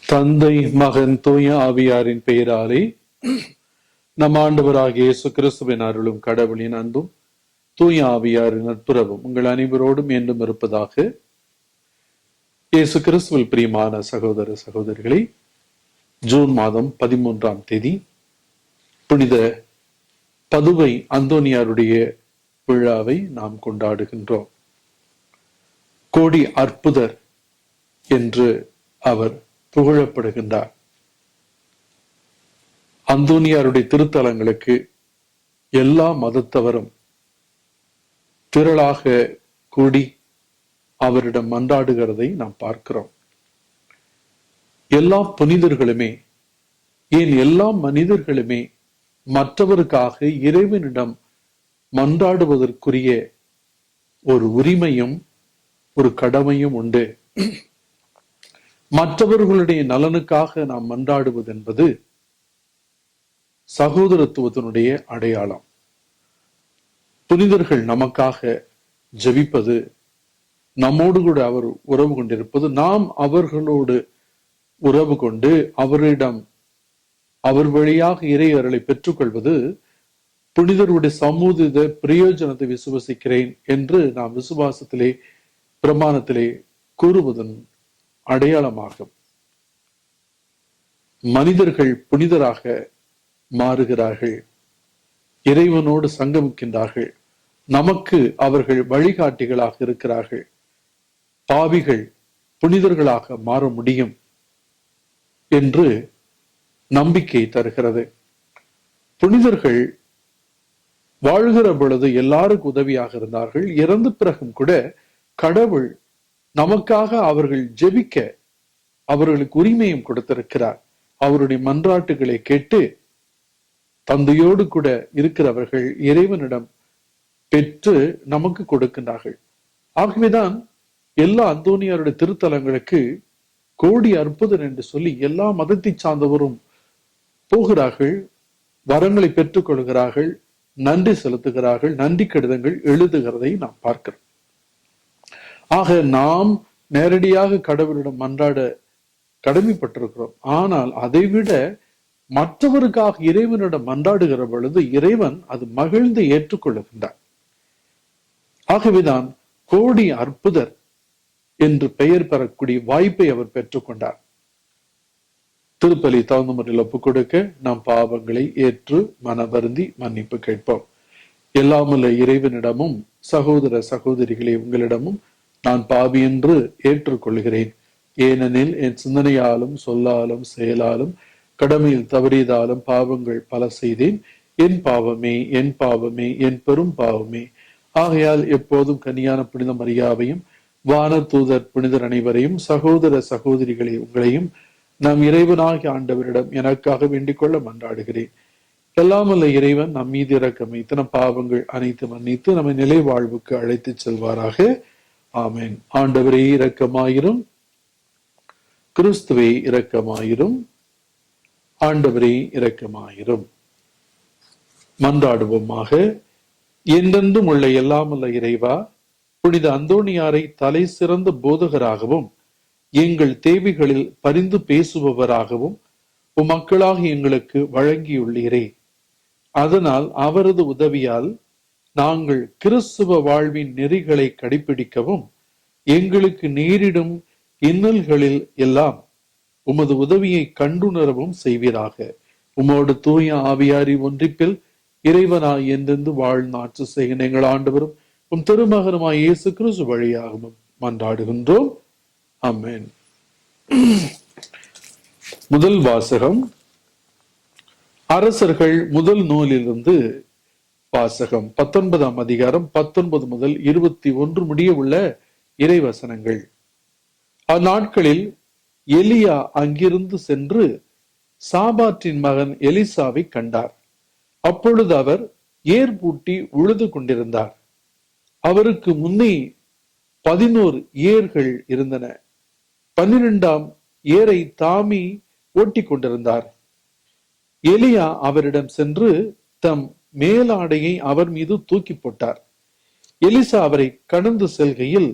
தந்தை, மகன், தூய ஆவியாரின் பெயராலே நம் ஆண்டவராகிய இயேசு கிறிஸ்துவின் அருளும் கடவுளின் அன்பும் தூய ஆவியாரின் நட்புறவும் உங்கள் அனைவரோடும் என்றும் இருப்பதாக. இயேசு கிறிஸ்துவில் பிரியமான சகோதர சகோதரிகளை, ஜூன் மாதம் 13ஆம் தேதி புனித பதுவை அந்தோனியாருடைய விழாவை நாம் கொண்டாடுகின்றோம். கோடி அற்புதர் என்று அவர் புகழப்படுகின்றார். அந்தோனியாருடைய திருத்தலங்களுக்கு எல்லா மதத்தவரும் திரளாக கூடி அவரிடம் மன்றாடுகிறதை நாம் பார்க்கிறோம். எல்லா புனிதர்களுமே, ஏன் எல்லா மனிதர்களுமே மற்றவருக்காக இறைவனிடம் மன்றாடுவதற்குரிய ஒரு உரிமையும் ஒரு கடமையும் உண்டு. மற்றவர்களுடைய நலனுக்காக நாம் மன்றாடுவது என்பது சகோதரத்துவத்தினுடைய அடையாளம். புனிதர்கள் நமக்காக ஜெபிப்பது, நம்மோடு கூட அவர் உறவு கொண்டிருப்பது, நாம் அவர்களோடு உறவு கொண்டு அவரிடம் அவர் வழியாக இறை அருளை பெற்றுக்கொள்வது, புனிதருடைய சமூக பிரயோஜனத்தை விசுவசிக்கிறேன் என்று நாம் விசுவாசத்திலே பிரமாணத்திலே கூறுவதன் அடையாளமாகும். மனிதர்கள் புனிதராக மாறுகிறார்கள், இறைவனோடு சங்கமிக்கின்றார்கள், நமக்கு அவர்கள் வழிகாட்டிகளாக இருக்கிறார்கள். பாவிகள் புனிதர்களாக மாற முடியும் என்று நம்பிக்கை தருகிறது. புனிதர்கள் வாழ்கிற பொழுது எல்லாருக்கும் உதவியாக இருந்தார்கள். இறந்த பிறகும் கூட கடவுள் நமக்காக அவர்கள் ஜெபிக்க அவர்களுக்கு உரிமையும் கொடுத்திருக்கிறார். அவருடைய மன்றாட்டுகளை கேட்டு தந்தையோடு கூட இருக்கிறவர்கள் இறைவனிடம் பெற்று நமக்கு கொடுக்கின்றார்கள். ஆகவேதான் எல்லா அந்தோனியாருடைய திருத்தலங்களுக்கு கோடி அற்புதர் என்று சொல்லி எல்லா மதத்தை சார்ந்தவரும் போகிறார்கள், வரங்களை பெற்றுக் கொள்கிறார்கள், நன்றி செலுத்துகிறார்கள், நன்றி கடிதங்கள் எழுதுகிறதை நாம் பார்க்கிறோம். ஆக நாம் நேரடியாக கடவுளிடம் மன்றாட கடமைப்பட்டிருக்கிறோம். ஆனால் அதைவிட மற்றவருக்காக இறைவனிடம் மன்றாடுகிற பொழுது இறைவன் அது மகிழ்ந்து ஏற்றுக்கொள்ளுகின்றார். ஆகவேதான் கோடி அற்புதர் என்று பெயர் பெறக்கூடிய வாய்ப்பை அவர் பெற்றுக்கொண்டார். திருப்பலி தகுந்த முறையில் ஒப்புக் கொடுக்க நாம் பாவங்களை ஏற்று மனவருந்தி மன்னிப்பு கேட்போம். எல்லாமல்ல இறைவனிடமும் சகோதர சகோதரிகளை உங்களிடமும் நான் பாவி என்று ஏற்றுக்கொள்கிறேன். ஏனெனில் என் சிந்தனையாலும் சொல்லாலும் செயலாலும் கடமையில் தவறியதாலும் பாவங்கள் பல செய்தேன். என் பாவமே, என் பாவமே, என் பெரும் பாவமே. ஆகையால் எப்போதும் கன்னியான புனித மரியாவையும் வான தூதர் புனிதர் அனைவரையும் சகோதர சகோதரிகளை உங்களையும் நம் இறைவனாகிய ஆண்டவரிடம் எனக்காக வேண்டிக் கொள்ள மன்றாடுகிறேன். எல்லாமல்ல இறைவன் நம் மீது இரக்கம் வைத்து நம் பாவங்கள் அனைத்து மன்னித்து நம்மை நிலை வாழ்வுக்கு அழைத்து செல்வாராக. ஆமேன். ஆண்டவரே இரக்கமாயிரும், கிறிஸ்துவே இரக்கமாயிரும், ஆண்டவரே இரக்கமாயிரும். மன்றாடுவோமாக. என்றென்றும் உள்ள எல்லாமல்ல இறைவா, புனித அந்தோனியாரை தலை சிறந்த போதகராகவும் எங்கள் தேவைகளில் பரிந்து பேசுபவராகவும் மக்களாக எங்களுக்கு வழங்கியுள்ளீரே. அதனால் அவரது உதவியால் நாங்கள் கிறிஸ்துவ வாழ்வின் நெறிகளை கடைபிடிக்கவும் எங்களுக்கு நேரிடும் இன்னல்களில் எல்லாம் உமது உதவியை கண்டுணரவும் செய்வீராக. உமோடு தூய ஆவியாரி ஒன்றிப்பில் இறைவனாய் என்றென்று வாழ்நாற்று செய்கிற எங்கள் ஆண்டவரும் உம் திருமகனுமாய் இயேசு கிறிஸ்து வழியாகவும் மன்றாடுகின்றோம். ஆமென். முதல் வாசகம் அரசர்கள் முதல் நூலிலிருந்து வாசகம். 19ஆம் அதிகாரம் 19 முதல் 21 முடிய உள்ள இறைவசனங்கள். அந்நாட்களில் எலியா அங்கிருந்து சென்று சாபாற்றின் மகன் எலிசாவை கண்டார். அப்பொழுது அவர் ஏர் பூட்டி உழுது கொண்டிருந்தார். அவருக்கு முன்னே 11 ஏர்கள் இருந்தன. 12ஆம் ஏரை தாமி ஓட்டி கொண்டிருந்தார். எலியா அவரிடம் சென்று தம் மேலாடையை அவர் மீது தூக்கி போட்டார். எலிசா அவரை கடந்து செல்கையில்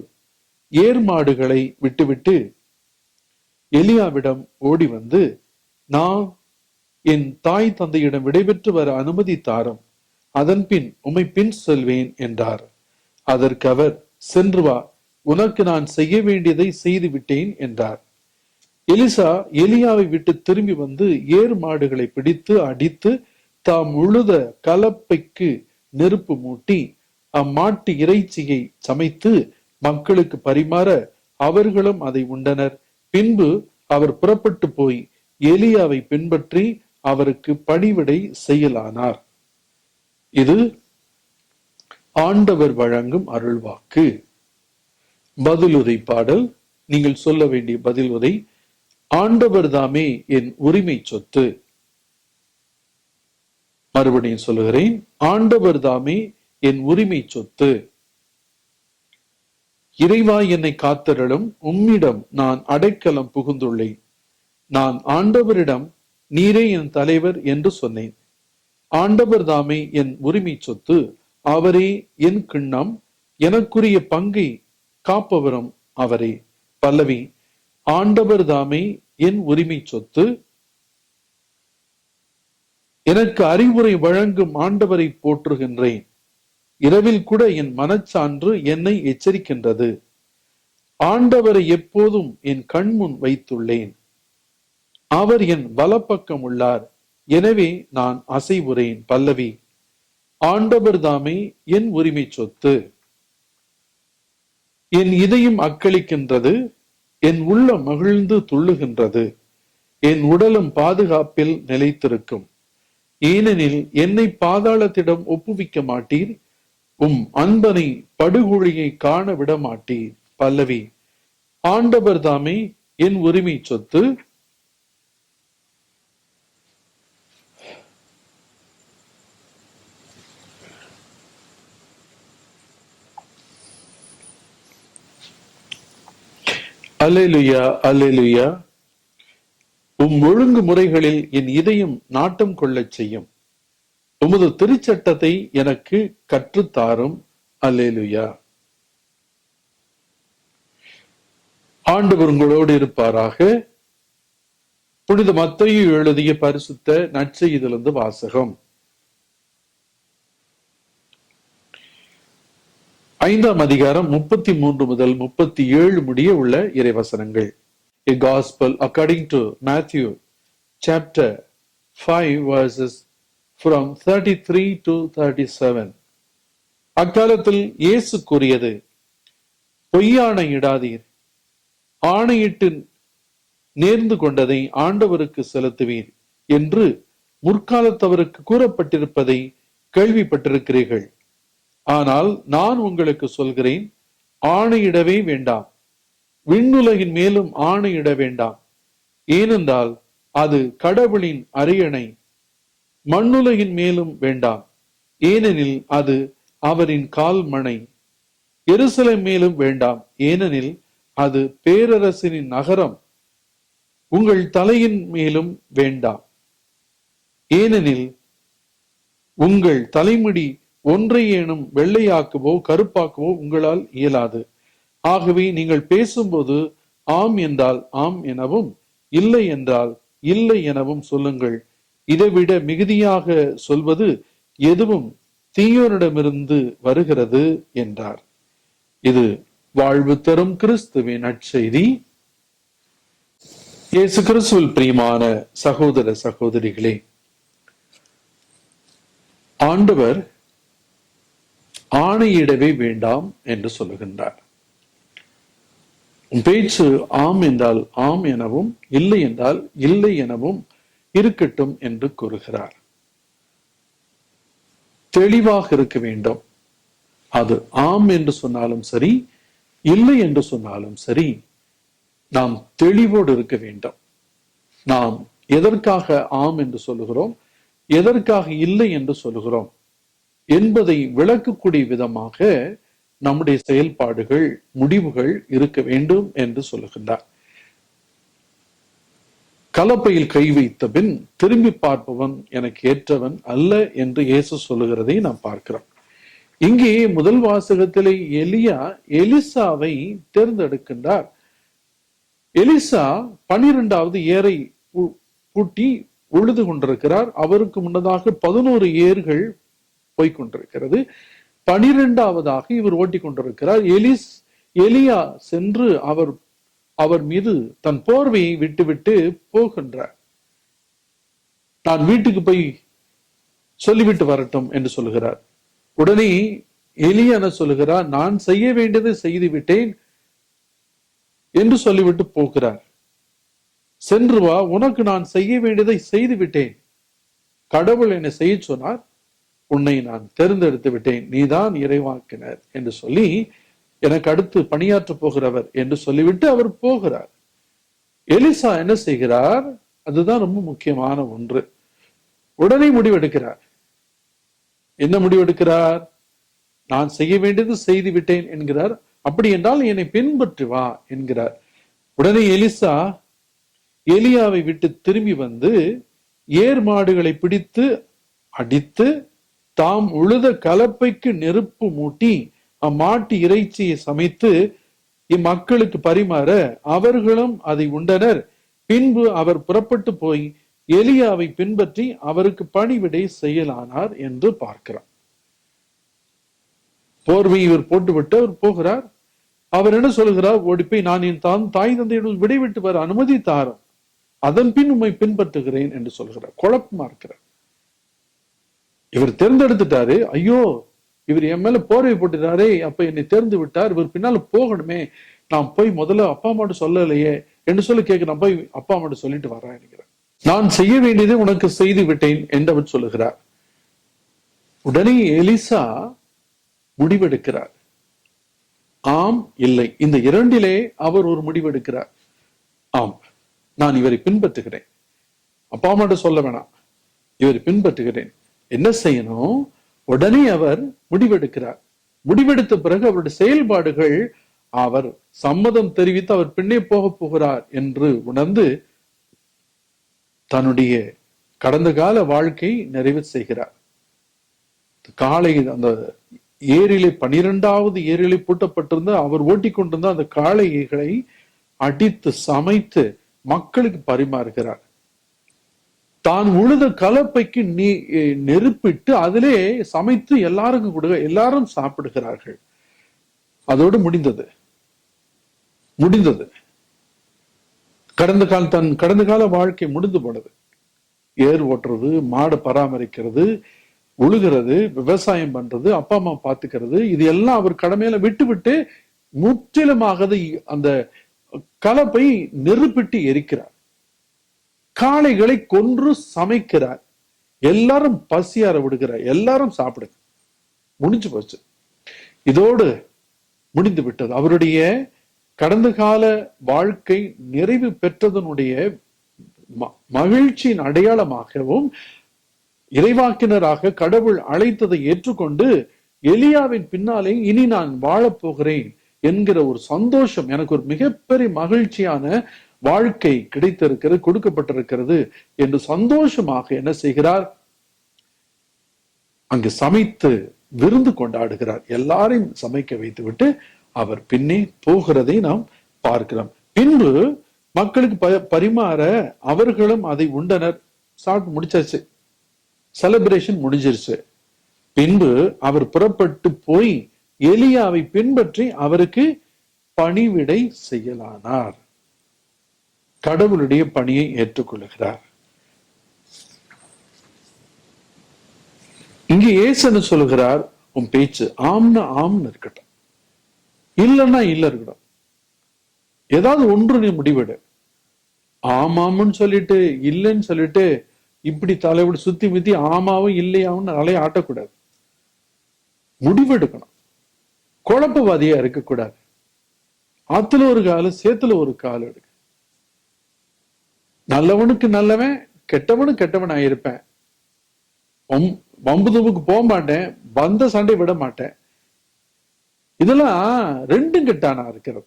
ஏர் மாடுகளை விட்டுவிட்டு எலியாவிடம் ஓடி வந்து, நான் என் தாய் தந்தையிடம் விடைபெற்று வர அனுமதி தாரும், அதன் பின் உம்மை பின் செல்வேன் என்றார். அதற்கு அவர், சென்று வா, உனக்கு நான் செய்ய வேண்டியதை செய்து விட்டேன் என்றார். எலிசா எலியாவை விட்டு திரும்பி வந்து ஏறு மாடுகளை பிடித்து அடித்து தாம் உழுத கலப்பைக்கு நெருப்பு மூட்டி அம்மாட்டு இறைச்சியை சமைத்து மக்களுக்கு பரிமாற அவர்களும் அதை உண்டனர். பின்பு அவர் புறப்பட்டு போய் எலியாவை பின்பற்றி அவருக்கு பணிவிடை செய்யலானார். இது ஆண்டவர் வழங்கும் அருள்வாக்கு. பதிலுரை பாடல். நீங்கள் சொல்ல வேண்டிய பதில் உரை: ஆண்டவர் தாமே என் உரிமை சொத்து. மறுபடியும் சொல்லுகிறேன், ஆண்டவர் தாமே என் உரிமை சொத்து. இறைவா, என்னை காத்தருளும், உம்மிடம் நான் அடைக்கலம் புகுந்துள்ளேன். நான் ஆண்டவரிடம் நீரே என் தலைவர் என்று சொன்னேன். ஆண்டவர் தாமே என் உரிமை சொத்து, அவரே என் கிண்ணம், எனக்குரிய பங்கை காப்பவரும் அவரே. பல்லவி. ஆண்டவர் தாமே என் உரிமை சொத்து, எனக்கு அறிவுரை வழங்கும் ஆண்டவரை போற்றுகின்றேன். இரவில் கூட என் மனச்சான்று என்னை எச்சரிக்கின்றது. ஆண்டவரை எப்போதும் என் கண்முன் வைத்துள்ளேன். அவர் என் வலப்பக்கம் உள்ளார், எனவே நான் அசைவுறேன். பல்லவி. ஆண்டவர் தாமே என் உரிமை சொத்து. என் இதயம் அக்களிக்கின்றது, என் உள்ளம் மகிழ்ந்து துள்ளுகின்றது. என் உடலும் பாதுகாப்பில் நிலைத்திருக்கும், ஏனெனில் என்னை பாதாளத்திடம் ஒப்புவிக்க மாட்டீர், உம் அன்பனை படுகொழியை காண விட மாட்டீர். பல்லவி. ஆண்டவர் தாமே என் உரிமை சொத்து. அல்லேலூயா, அல்லேலூயா. உம் ஒழுங்கு முறைகளில் என் இதயம் நாட்டம் கொள்ளச் செய்யும். உமது திருச்சட்டத்தை எனக்கு கற்றுத்தாரும். அல்லேலூயா. ஆண்டவர் உங்களோடு இருப்பாராக. புனித மத்தேயு எழுதிய பரிசுத்த நற்செய்தியிலிருந்து வாசகம். 5ஆம் அதிகாரம் 33 முதல் 37 முடிய உள்ள இறைவசனங்கள். A Gospel according to Matthew chapter 5 verses from 33 to 37. அக்காலத்தில் இயேசு கூறியது: பொய்யாணை இடாதீர், ஆணையிட்டு நேர்ந்து கொண்டதை ஆண்டவருக்கு செலுத்துவீர் என்று முற்காலத்தவருக்கு கூறப்பட்டிருப்பதை கேள்விப்பட்டிருக்கிறீர்கள். ஆனால் நான் உங்களுக்கு சொல்கிறேன், ஆணையிடவே வேண்டாம். விண்ணுலகின் மேலும் ஆணையிட வேண்டாம், ஏனென்றால் அது கடவுளின் அரியணை. மண்ணுலகின் மேலும் வேண்டாம், ஏனெனில் அது அவரின் கால் மணை. எருசலேம் மேலும் வேண்டாம், ஏனெனில் அது பேரரசனின் நகரம். உங்கள் தலையின் மேலும் வேண்டாம், ஏனெனில் உங்கள் தலைமுடி ஒன்றையேனும் வெள்ளையாக்கவோ கருப்பாக்கவோ உங்களால் இயலாது. ஆகவே நீங்கள் பேசும்போது ஆம் என்றால் ஆம் எனவும், இல்லை என்றால் இல்லை எனவும் சொல்லுங்கள். இதைவிட மிகுதியாக சொல்வது எதுவும் தீயோனிடமிருந்து வருகிறது என்றார். இது வாழ்வு தரும் கிறிஸ்துவின் நற்செய்தி. இயேசு கிறிஸ்துவில் பிரியமான சகோதர சகோதரிகளே, ஆண்டவர் ஆணையிடவே வேண்டாம் என்று சொல்லுகின்றார். பேச்சு ஆம் என்றால் ஆம் எனவும், இல்லை என்றால் இல்லை எனவும் இருக்கட்டும் என்று கூறுகிறார். தெளிவாக இருக்க வேண்டும். அது ஆம் என்று சொன்னாலும் சரி, இல்லை என்று சொன்னாலும் சரி, நாம் தெளிவோடு இருக்க வேண்டும். நாம் எதற்காக ஆம் என்று சொல்லுகிறோம், எதற்காக இல்லை என்று சொல்லுகிறோம் என்பதை விளக்கக்கூடிய விதமாக நம்முடைய செயல்பாடுகள், முடிவுகள் இருக்க வேண்டும் என்று சொல்லுகின்றார். கலப்பையில் கை வைத்த பின் திரும்பி பார்ப்பவன் எனக்கு ஏற்றவன் அல்ல என்று இயேசு சொல்லுகிறதை நாம் பார்க்கிறோம். இங்கே முதல் வாசகத்திலே எலியா எலிசாவை தேர்ந்தெடுக்கின்றார். எலிசா 12வது ஏரை பூட்டி உழுது கொண்டிருக்கிறார். அவருக்கு முன்னதாக 11 ஏர்கள் போய்கொண்டிருக்கிறது. 12வதாக இவர் ஓட்டி கொண்டிருக்கிறார். எலியா சென்று அவர் மீது தன் போர்வையை விட்டு போகின்றார். நான் வீட்டுக்கு போய் சொல்லிவிட்டு வரட்டும் என்று சொல்லுகிறார். உடனே எலியா என்ன சொல்லுகிறார், நான் செய்ய வேண்டியதை செய்து விட்டேன் என்று சொல்லிவிட்டு போகிறார். சென்று வா, உனக்கு நான் செய்ய வேண்டியதை செய்து விட்டேன். கடவுள் என்னை செய்ய சொன்னார், உன்னை நான் தேர்ந்தெடுத்து விட்டேன், நீதான் இறைவாக்கினர் என்று சொல்லி எனக்கு அடுத்து பணியாற்ற போகிறவர் என்று சொல்லிவிட்டு அவர் போகிறார். எலிசா என்ன செய்கிறார், அதுதான் ரொம்ப முக்கியமான ஒன்று. உடனே முடிவெடுக்கிறார். என்ன முடிவெடுக்கிறார்? நான் செய்ய வேண்டியது செய்து விட்டேன் என்கிறார். அப்படி என்றால் என்னை பின்பற்றி வா என்கிறார். உடனே எலிசா எலியாவை விட்டு திரும்பி வந்து ஏர் மாடுகளை பிடித்து அடித்து தாம் உழுத கலப்பைக்கு நெருப்பு மூட்டி அம்மாட்டு இறைச்சியை சமைத்து இம்மக்களுக்கு பரிமாற அவர்களும் அதை உண்டனர். பின்பு அவர் புறப்பட்டு போய் எலியாவை பின்பற்றி அவருக்கு பணிவிடை செய்யலானார் என்று பார்க்கிறார். போர்வை இவர் போட்டுவிட்டு அவர் போகிறார். அவர் என்ன சொல்கிறார், ஓடி போய் நான் என் தாய் தந்தையுடன் விடைவிட்டு வர அனுமதி தாரும், அதன் பின் உம்மை பின்பற்றுகிறேன் என்று சொல்கிறார். குழப்பமா இருக்கிறார். இவர் தேர்ந்தெடுத்துட்டாரு. ஐயோ, இவர் என் மேல போர்வை போட்டுட்டாரே, அப்ப என்னை தேர்ந்து விட்டார், இவர் பின்னால போகணுமே, நான் போய் முதல்ல அப்பா அம்மாட்ட சொல்லலையே என்று சொல்லி கேட்கிறேன். போய் அப்பா அம்மாட்ட சொல்லிட்டு வரேன் என்கிறார். நான் செய்ய வேண்டியதை உனக்கு செய்து விட்டேன் என்று அவர் சொல்லுகிறார். உடனே எலிசா முடிவெடுக்கிறார். ஆம், இல்லை, இந்த இரண்டிலே அவர் ஒரு முடிவெடுக்கிறார். ஆம், நான் இவரை பின்பற்றுகிறேன், அப்பா அம்மாட்ட சொல்ல வேணாம், இவரை பின்பற்றுகிறேன். என்ன செய்யணும்? உடனே அவர் முடிவெடுக்கிறார். முடிவெடுத்த பிறகு அவருடைய செயல்பாடுகள், அவர் சம்மதம் தெரிவித்து அவர் பின்னே போகிறார் என்று உணர்ந்து தன்னுடைய கடந்த கால வாழ்க்கை நிறைவு செய்கிறார். காளை அந்த ஏரியிலே 12வது ஏரியிலே பூட்டப்பட்டிருந்த அவர் ஓட்டி கொண்டிருந்த அந்த காளைகளை அடித்து சமைத்து மக்களுக்கு பரிமாறுகிறார். தான் உழுத கலப்பைக்கு நெருப்பிட்டு அதிலே சமைத்து எல்லாருக்கும் கொடுக்க, எல்லாரும் சாப்பிடுகிறார்கள். அதோடு முடிந்தது. கடந்த கால வாழ்க்கை முடிந்து போனது. ஏர் ஓட்டுறது, மாடு பராமரிக்கிறது, உழுகிறது, விவசாயம் பண்றது, அப்பா அம்மா பாத்துக்கிறது, இது எல்லாம் அவர் கடமையில விட்டு முற்றிலுமாக அந்த கலப்பை நெருப்பிட்டு எரிக்கிறார். காளைகளை கொன்று சமைக்கிறார். எல்லாரும் பசியார விடுகிறார். எல்லாரும் சாப்பிடுங்க. முடிஞ்சு போச்சு. இதோடு முடிந்து விட்டது. அவருடைய கடந்த கால வாழ்க்கை நிறைவு பெற்றதனுடைய மகிழ்ச்சியின் அடையாளமாகவும் இறைவாக்கினராக கடவுள் அழைத்ததை ஏற்றுக்கொண்டு எலியாவின் பின்னாலே இனி நான் வாழப்போகிறேன் என்கிற ஒரு சந்தோஷம், எனக்கு ஒரு மிகப்பெரிய மகிழ்ச்சியான வாழ்க்கை கிடைத்திருக்கிறது, கொடுக்கப்பட்டிருக்கிறது என்று சந்தோஷமாக என்ன செய்கிறார், அங்கு சமைத்து விருந்து கொண்டாடுகிறார். எல்லாரையும் சமைக்க வைத்து விட்டு அவர் பின்னே போகிறதை நாம் பார்க்கிறோம். பின்பு மக்களுக்கு பரிமாற அவர்களும் அதை உண்டனர். சாப்பிட்டு முடிச்சாச்சு, செலிப்ரேஷன் முடிஞ்சிருச்சு. பின்பு அவர் புறப்பட்டு போய் எலியாவை பின்பற்றி அவருக்கு பணிவிடை செய்யலானார். கடவுளுடைய பணியை ஏற்றுக்கொள்கிறார். இங்கே இயேசு சொல்லுகிறார், உன் பேச்சு ஆம்னா ஆம்னு இருக்கட்டும், இல்லைன்னா இல்ல இருக்கட்டும். ஏதாவது ஒன்று நீ முடிவிடு. ஆமாம்னு சொல்லிட்டு இல்லைன்னு சொல்லிட்டு இப்படி தலைவிட சுத்தி முத்தி ஆமாவும் இல்லையாவும் தலையை ஆட்டக்கூடாது. முடிவெடுக்கணும். குழப்பவாதியா இருக்கக்கூடாது. ஆத்துல ஒரு கால சேத்துல ஒரு கால எடுக்க. நல்லவனுக்கு நல்லவன், கெட்டவனுக்கு கெட்டவன் ஆயிருப்பேன். வம்பு தும்புக்கு போக மாட்டேன், வந்த சண்டை விட மாட்டேன். இதெல்லாம் ரெண்டும் கெட்டானா இருக்கிறது.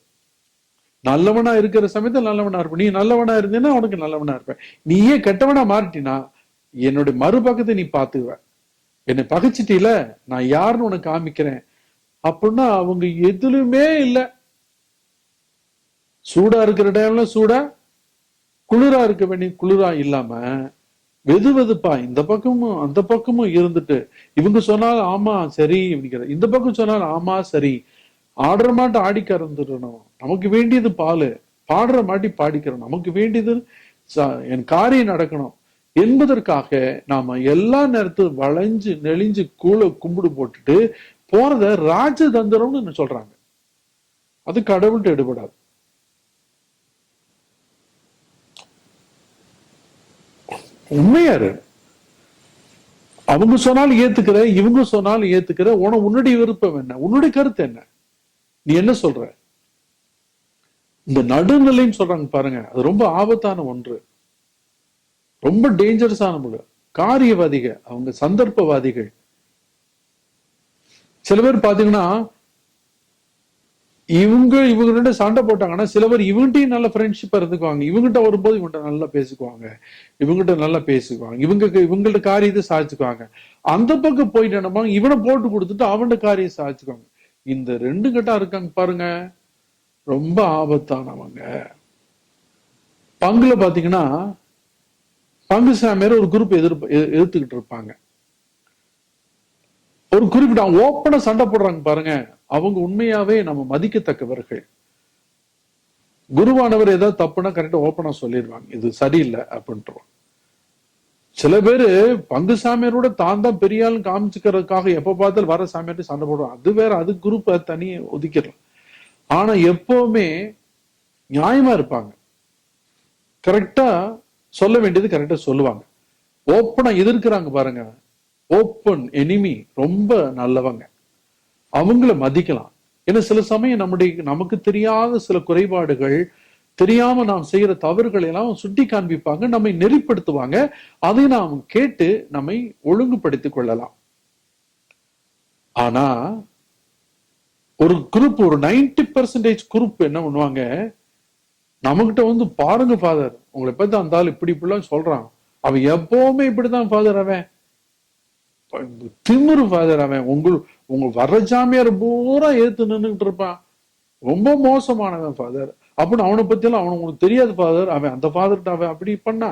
நல்லவனா இருக்கிற சமயத்தில் நல்லவனா இருப்ப. நீ நல்லவனா இருந்தீன்னா உனக்கு நல்லவனா இருப்ப. நீயே கெட்டவனா மாறிட்டினா என்னுடைய மறுபக்கத்தை நீ பாத்துக்குவ. என்னை பகைச்சிட்டீல, நான் யாருன்னு உனக்கு காமிக்கிறேன் அப்படின்னா அவங்க எதுலுமே இல்லை. சூடா இருக்கிற டைம்ல சூடா, குளிரா இருக்க வேண்டிய குளிரா இல்லாம வெது வெதுப்பா இந்த பக்கமும் அந்த பக்கமும் இருந்துட்டு, இவங்க சொன்னாலும் ஆமா சரி, இந்த பக்கம் சொன்னாலும் ஆமா சரி, ஆடுற மாட்டு ஆடி கறந்துடணும், நமக்கு வேண்டியது பால், பாடுற மாட்டி பாடிக்கிறோம், நமக்கு வேண்டியது என் காரியம் நடக்கணும் என்பதற்காக நாம எல்லா நேரத்தும் வளைஞ்சு நெளிஞ்சு கும்பிடு போட்டுட்டு போறத ராஜதந்திரம்னு சொல்றாங்க. அது கடவுள்கிட்ட எடுபடாது. உண்மையாரு அவங்க சொன்னாலும் ஏத்துக்கிற, இவங்க சொன்னாலும் ஏத்துக்கிற, உன்னுடைய விருப்பம் என்ன, உன்னுடைய கருத்து என்ன, நீ என்ன சொல்ற? இந்த நடுநிலைன்னு சொல்றாங்க பாருங்க, அது ரொம்ப ஆபத்தான ஒன்று, ரொம்ப டேஞ்சரஸான முழு காரியவாதிகள், அவங்க சந்தர்ப்பவாதிகள். சில பேர் பாத்தீங்கன்னா இவங்க சண்டை போட்டாங்கன்னா சில பேர் இவங்கிட்டையும் நல்ல ஃப்ரெண்ட்ஷிப்பா இருந்துக்குவாங்க, இவங்ககிட்ட வரும்போது இவங்ககிட்ட நல்லா பேசிக்குவாங்க, இவங்ககிட்ட நல்லா பேசிக்குவாங்க, இவங்கள்ட்ட காரியத்தை சாதிச்சுக்குவாங்க. அந்த பக்கம் போயிட்டு என்னமா இவனை போட்டு கொடுத்துட்டு அவன்கிட்ட காரியம் சாதிச்சுக்குவாங்க. இந்த ரெண்டு கட்டா இருக்காங்க பாருங்க, ரொம்ப ஆபத்தானவங்க. பங்குல பாத்தீங்கன்னா பங்கு சாமியார் ஒரு குரூப் எதிர்த்துக்கிட்டு இருப்பாங்க. ஒரு குறிப்பிட்ட ஓப்பனா சண்டை போடுறாங்க பாருங்க, அவங்க உண்மையாவே நம்ம மதிக்கத்தக்கவர்கள். குருவானவர் ஏதாவது தப்புனா கரெக்டா ஓப்பனா சொல்லிடுவாங்க, இது சரியில்லை அப்படின்ட்டு. சில பேரு பங்கு சாமியாரோட தான் தான் பெரியாலும் காமிச்சுக்கிறதுக்காக எப்ப பார்த்தாலும் வர சாமியார்ட்ட சண்டை போடுவாங்க, அது வேற, அது குரூப் தனியே ஒதுக்கிடலாம். ஆனா எப்பவுமே நியாயமா இருப்பாங்க, கரெக்டா சொல்ல வேண்டியது கரெக்டா சொல்லுவாங்க. ஓப்பனா எதிர்க்கிறாங்க பாருங்க, ஓப்பன் எனிமி, ரொம்ப நல்லவங்க, அவங்கள மதிக்கலாம். ஏன்னா சில சமயம் நமக்கு தெரியாத சில குறைபாடுகள், தெரியாம நாம் செய்யற தவறுகளை எல்லாம் சுட்டி காண்பிப்பாங்க, நம்மை நெறிப்படுத்துவாங்க, அதை நாம் கேட்டு நம்மை ஒழுங்குபடுத்திக் கொள்ளலாம். ஆனா ஒரு குரூப், ஒரு 90% குரூப் என்ன பண்ணுவாங்க, நம்மகிட்ட வந்து பாருங்க ஃபாதர், உங்களை பத்தி அந்த ஆள் இப்படிலாம் சொல்றான், அவன் எப்பவுமே இப்படிதான் ஃபாதர், அவன் திமிரு ஃபாதர், அவன் உங்க வர்ற சாமியார் பூரா ஏத்து நின்றுகிட்டு இருப்பான், ரொம்ப மோசமானவன் ஃபாதர் அப்படின்னு. அவனை பத்தி எல்லாம் உங்களுக்கு தெரியாது ஃபாதர், அவன் அந்த ஃபாதர்கிட்ட அவன் அப்படி பண்ணா,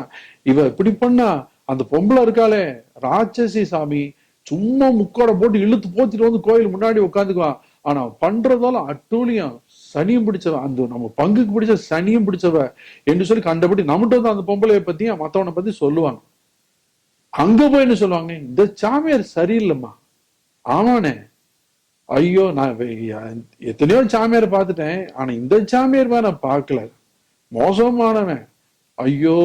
இவ இப்படி பண்ணா, அந்த பொம்பளை இருக்காளே ராட்சசி சாமி, சும்மா முக்கோட போட்டு இழுத்து போத்திட்டு வந்து கோயில் முன்னாடி உட்காந்துக்குவான், ஆனா பண்றதால அட்டூழியம், சனியும் பிடிச்சவ, அந்த நம்ம பங்குக்கு பிடிச்ச சனியும் பிடிச்சவ என்று சொல்லி கண்டபடி நம்மகிட்ட வந்து அந்த பொம்பளைய பத்தியும் மத்தவனை பத்தி சொல்லுவாங்க. அங்க போய் என்ன சொல்லுவாங்க, இந்த சாமியார் சரியில்லைம்மா. ஆமாண்ணே, ஐயோ நான் எத்தனையோ சாமியார் பார்த்துட்டேன், ஆனா இந்த சாமியார் நான் பார்க்கல, மோசமானவன், ஐயோ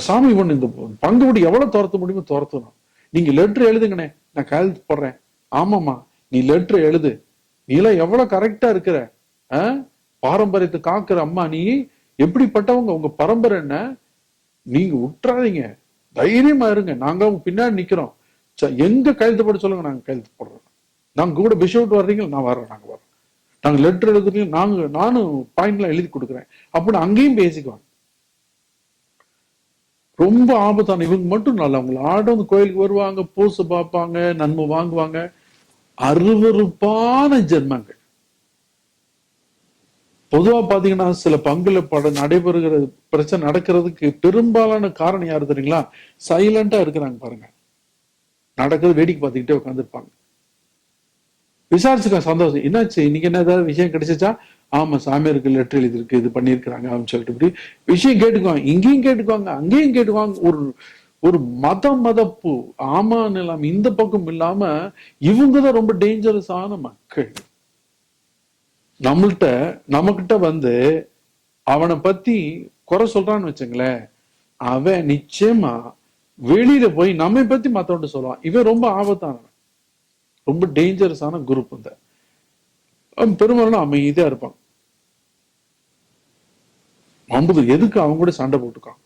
சாமி ஒண்ணு, இந்த பங்கு விட்டு எவ்வளவு துரத்த முடியுமோ துரத்தணும், நீங்க லெட்டர் எழுதுங்கண்ணே, நான் கையெழுத்து போடுறேன். ஆமாமா, நீ லெட்டர் எழுது, நீ எல்லாம் எவ்வளவு கரெக்டா இருக்கிற, பாரம்பரியத்தை காக்குற அம்மா, நீ எப்படிப்பட்டவங்க, உங்க பரம்பரை என்ன, நீங்க விட்டுறாதீங்க, தைரியமா இருங்க, நாங்க பின்னாடி நிக்கிறோம், எங்க கையெழுத்து போட சொல்லுங்க, நாங்க கையெழுத்து போடுறோம், நாங்க கூட பிஷப் வர்றீங்க, நான் வர்றேன், நாங்க வர்றோம், நாங்க லெட்டர் எழுதுறீங்க, நானும் பாயிண்ட்லாம் எழுதி கொடுக்குறேன் அப்படின்னு அங்கேயும் பேசிக்குவாங்க. ரொம்ப ஆபத்தான. இவங்க மட்டும் நல்லா, அவங்களை ஆட வந்து கோயிலுக்கு வருவாங்க, பூசை பார்ப்பாங்க, நன்மை வாங்குவாங்க, அருவருப்பான ஜென்மங்கள். பொதுவா பாத்தீங்கன்னா சில பங்குல நடைபெறுகிற பிரச்சனை நடக்கிறதுக்கு பெரும்பாலான காரணம் யாரு தெரியுங்களா, சைலண்டா இருக்கிறாங்க பாருங்க, நடக்கிறது வேடிக்கை பார்த்துக்கிட்டே உட்காந்துருப்பாங்க. விசாரிச்சுக்க, சந்தோஷம், என்னாச்சு இன்னைக்கு, என்ன ஏதாவது விஷயம் கிடைச்சிச்சா, ஆமா சாமியாருக்கு லெட்டர் எழுதிருக்கு, இது பண்ணிருக்கிறாங்க அப்படின்னு சொல்லிட்டு இப்படி விஷயம் கேட்டுக்குவாங்க, இங்கேயும் கேட்டுக்குவாங்க அங்கேயும் கேட்டுக்குவாங்க. ஒரு மதப்பு ஆமான்னு இல்லாம இந்த பக்கம் இல்லாம இவங்கதான் ரொம்ப டேஞ்சரஸான மக்கள். நம்மகிட்ட வந்து அவனை பத்தி குறை சொல்றான்னு வச்சுங்களேன், அவன் நிச்சயமா வெளியில போய் நம்மை பத்தி மத்தவன்ட்டு சொல்லுவான். இவன் ரொம்ப ஆபத்தானவன், ரொம்ப டேஞ்சரஸான குரூப். இந்த பெரும்பாலும் அமைதியா இருப்பான், எதுக்கு அவங்க கூட சண்டை போட்டுக்கான்.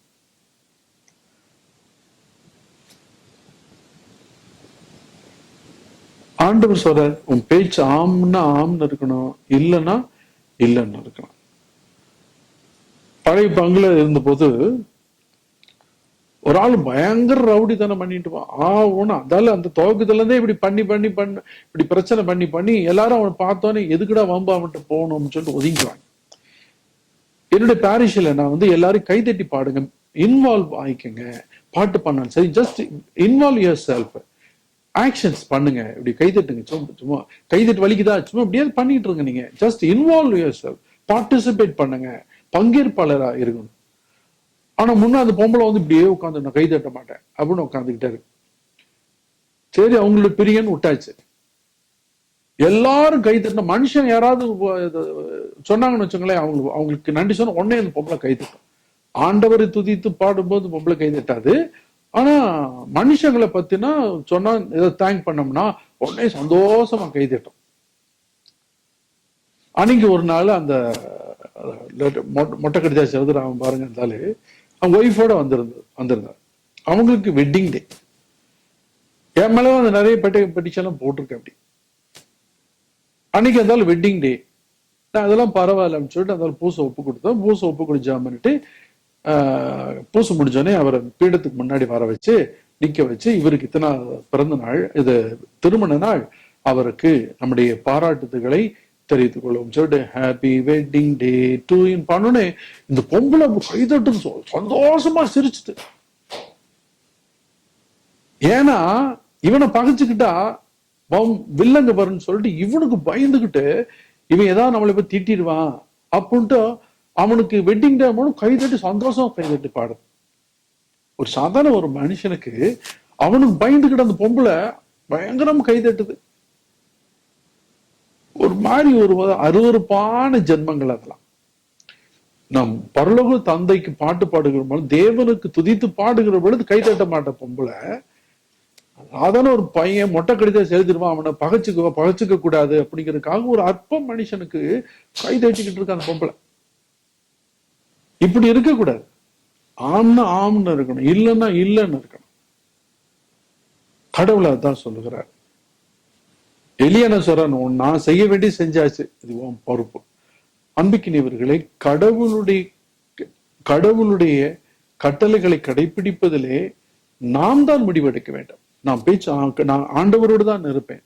ஆண்டவர் சொல்றார், உன் பேச்சு ஆம்னா ஆம்னு இருக்கணும், இல்லைன்னா இல்லைன்னு இருக்கணும். பழைய பங்குல இருந்த போது ஒரு ஆள் பயங்கர ரவுடித்தனம் பண்ணிட்டு அதால அந்த துவக்கத்துல இருந்தே இப்படி இப்படி பிரச்சனை பண்ணி எல்லாரும் அவனை பார்த்தோன்னே எதுக்குடா வம்பு அவன்கிட்ட போகணும்னு சொல்லிட்டு ஒதுங்கிக்குவாங்க. என்னுடைய பாரிஷில் நான் வந்து எல்லாரும் கைதட்டி பாடுங்க, இன்வால்வ் ஆயிக்கங்க. பாட்டு பண்ணாலும் சரி, just involve your self, actions பண்ணுங்க. இப்படி கைதட்டுங்க, சும்மா சும்மா கைதட்டு வலிக்குதா, சும்மா இப்படியே பண்ணிட்டு இருங்க. நீங்க just involve your self, participate பண்ணுங்க, பங்கேற்பாளரா இருக்கணும். ஆனா முன்ன அந்த பொம்பளை வந்து இப்படியே உட்காந்து நான் கைதட்ட மாட்டேன் அப்படின்னு உட்காந்துக்கிட்டே இருக்கு. சரி, அவங்களுக்கு பிரியன்னு விட்டாச்சு. எல்லாரும் கைதட்டின மனுஷன் யாராவது சொன்னாங்கன்னு வச்சுங்களேன், அவங்களுக்கு நன்றி சொன்ன உடனே அந்த பொம்பளை கைதட்டும். ஆண்டவரை துதித்து பாடும்போது பொம்பளை கைதட்டாது. ஆனா மனுஷங்களை பத்தினா சொன்னா ஏதோ தேங்க் பண்ணோம்னா உடனே சந்தோஷமா கைதட்டும். அன்னைக்கு ஒரு நாள் அந்த மொட்டை கடிதாச்சு எழுதுறான் பாருங்க, இருந்தாலே அவங்க ஒய்ஃபோட வந்திருந்தார். அவங்களுக்கு வெட்டிங் டே. என் மேல அந்த நிறைய பெட்டிஷன் போட்டிருக்கேன். அப்படி அன்னைக்கு இருந்தாலும் வெட்டிங் டே. நான் அதெல்லாம் பரவாயில்லன்னு சொல்லிட்டு அதெல்லாம் பூசை ஒப்பு கொடுத்தோம். பூசை ஒப்பு கொடுச்சாமன்ட்டு பூசை முடிஞ்சோடனே அவரை பீடத்துக்கு முன்னாடி வர வச்சு நிக்க வச்சு, இவருக்கு இத்தனை பிறந்த நாள், இது திருமண நாள், அவருக்கு நம்முடைய பாராட்டுதல்களை தெரிவித்துக் கொள்ளும் சொல்லிட்டு happy wedding day to you பண்ணோன்னே இந்த பொம்பளை கைதட்டு சந்தோஷமா சிரிச்சுட்டு. ஏன்னா இவனை பகைச்சுக்கிட்டா வில்லங்க வரும்னு சொல்லிட்டு இவனுக்கு பயந்துகிட்டு இவன் ஏதாவது நம்மளை போய் திட்டிடுவான் அப்படின்ட்டு அவனுக்கு வெட்டிங் டே கைதட்டி சந்தோஷமா கைதட்டி பாடுது. ஒரு சாதாரண ஒரு மனுஷனுக்கு அவனுக்கு பயந்துகிட்டு அந்த பொம்பளை பயங்கரமா கைதட்டுது. ஒரு மாதிரி ஒரு அருவருப்பான ஜென்மங்கள் அதெல்லாம். நம் பரலோக தந்தைக்கு பாட்டு பாடுகிற பொழுது, தேவனுக்கு துதித்து பாடுகிற பொழுது கைதட்ட மாட்ட பொம்பளை, சாதாரண ஒரு பையன் மொட்டை கடிதம் எழுதிடுவான், அவனை பகைச்சுக்க கூடாது அப்படிங்கிறதுக்காக ஒரு அற்ப மனுஷனுக்கு கைதட்டிக்கிட்டு இருக்க அந்த பொம்பளை. இப்படி இருக்கக்கூடாது. ஆம்னா ஆம்னு இருக்கணும், இல்லைன்னா இல்லைன்னு இருக்கணும். கடவுளை தான் சொல்லுகிறார். எலியான சொல்றான், நான் செய்ய வேண்டி செஞ்சாச்சு, இது உன் பொறுப்பு. அன்பிக்கினியவர்களே, கடவுளுடைய கட்டளைகளை கடைபிடிப்பதிலே நாம் தான் முடிவெடுக்க வேண்டும். நான் ஆண்டவரோடு தான் இருப்பேன்,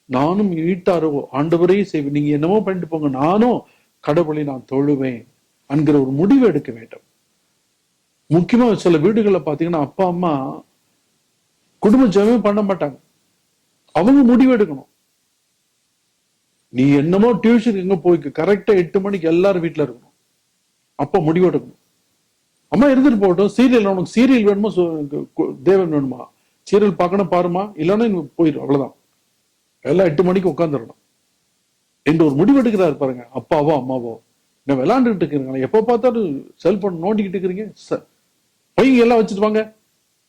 நானும் ஈட்டாரோ ஆண்டவரையே செய்வேன், நீங்க என்னமோ பண்ணிட்டு போங்க, நானும் கடவுளை நான் தொழுவேன் என்கிற ஒரு முடிவு எடுக்க வேண்டும். முக்கியமா சில வீடுகள்ல பாத்தீங்கன்னா அப்பா அம்மா குடும்ப ஜெபமே பண்ண மாட்டாங்க. அவங்க முடிவு எடுக்கணும். நீ என்னமோ டியூஷன் எங்க போய்க்கு, கரெக்டா 8 மணிக்கு எல்லாரும் வீட்டுல இருக்கணும். அப்ப முடிவு எடுக்கணும். அம்மா இருந்துட்டு போகட்டும், சீரியல் உனக்கு சீரியல் வேணுமா, தேவன் வேணுமா, சீரியல் பார்க்கணும் பாருமா, இல்லைன்னா போயிடும், அவ்வளவுதான். எல்லாம் 8 மணிக்கு உட்காந்துடணும் என்று ஒரு முடிவு எடுக்கிறாரு பாருங்க. அப்பாவோ அம்மாவோ என்ன விளையாண்டுட்டு இருக்கிறீங்களா, எப்ப பார்த்தாலும் செல்போன் நோண்டிக்கிட்டு இருக்கிறீங்க, பையங்க எல்லாம் வச்சுட்டு வாங்க,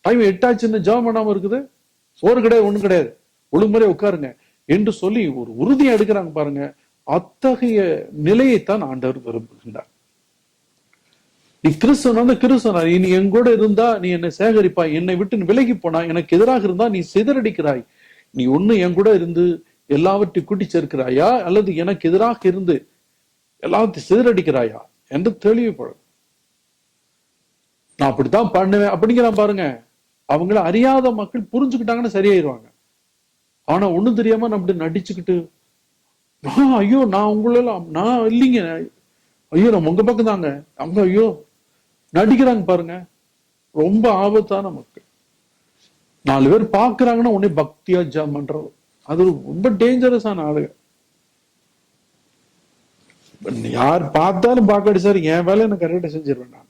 டைம் 8 ஆச்சுன்னு ஜாம் பண்ணாம இருக்குது, சோறு கிடையாது ஒண்ணும் கிடையாது, ஒழுங்குமுறை உட்காருங்க என்று சொல்லி ஒரு உறுதியை எடுக்கிறாங்க பாருங்க. அத்தகைய நிலையைத்தான் ஆண்டவர் விரும்புகின்றார். நீ கிறிஸ்தவன், நீ என் கூட இருந்தா நீ என்னை சேகரிப்பாய், என்னை விட்டு விலகி போனா எனக்கு எதிராக இருந்தா நீ சிதறடிக்கிறாய். நீ ஒண்ணு என் கூட இருந்து எல்லாவற்றையும் கூட்டி சேர்க்கிறாயா, அல்லது எனக்கு எதிராக இருந்து எல்லாத்தையும் சிதறடிக்கிறாயா என்று தெளிவுபடும். நான் அப்படித்தான் பண்ணுவேன் அப்படிங்கிறான் பாருங்க. அவங்கள அறியாத மக்கள் புரிஞ்சுக்கிட்டாங்கன்னு சரியாயிருவாங்க. ஆனா ஒண்ணும் தெரியாம நம்ம இப்படி நடிச்சுக்கிட்டு, ஐயோ நான் உங்களெல்லாம் நான் இல்லைங்க, ஐயோ நம்ம உங்க பக்கம் தாங்க, அவங்க ஐயோ நடிக்கிறாங்க பாருங்க. ரொம்ப ஆபத்தான மக்கள். 4 பேர் பாக்குறாங்கன்னா உடனே பக்தியா ஜாம் பண்றது, அது ரொம்ப டேஞ்சரஸான ஆளுங்க. யார் பார்த்தாலும் பாக்காடி சார் என் வேலை நான் கரெக்டா செஞ்சிருவேன் நான்.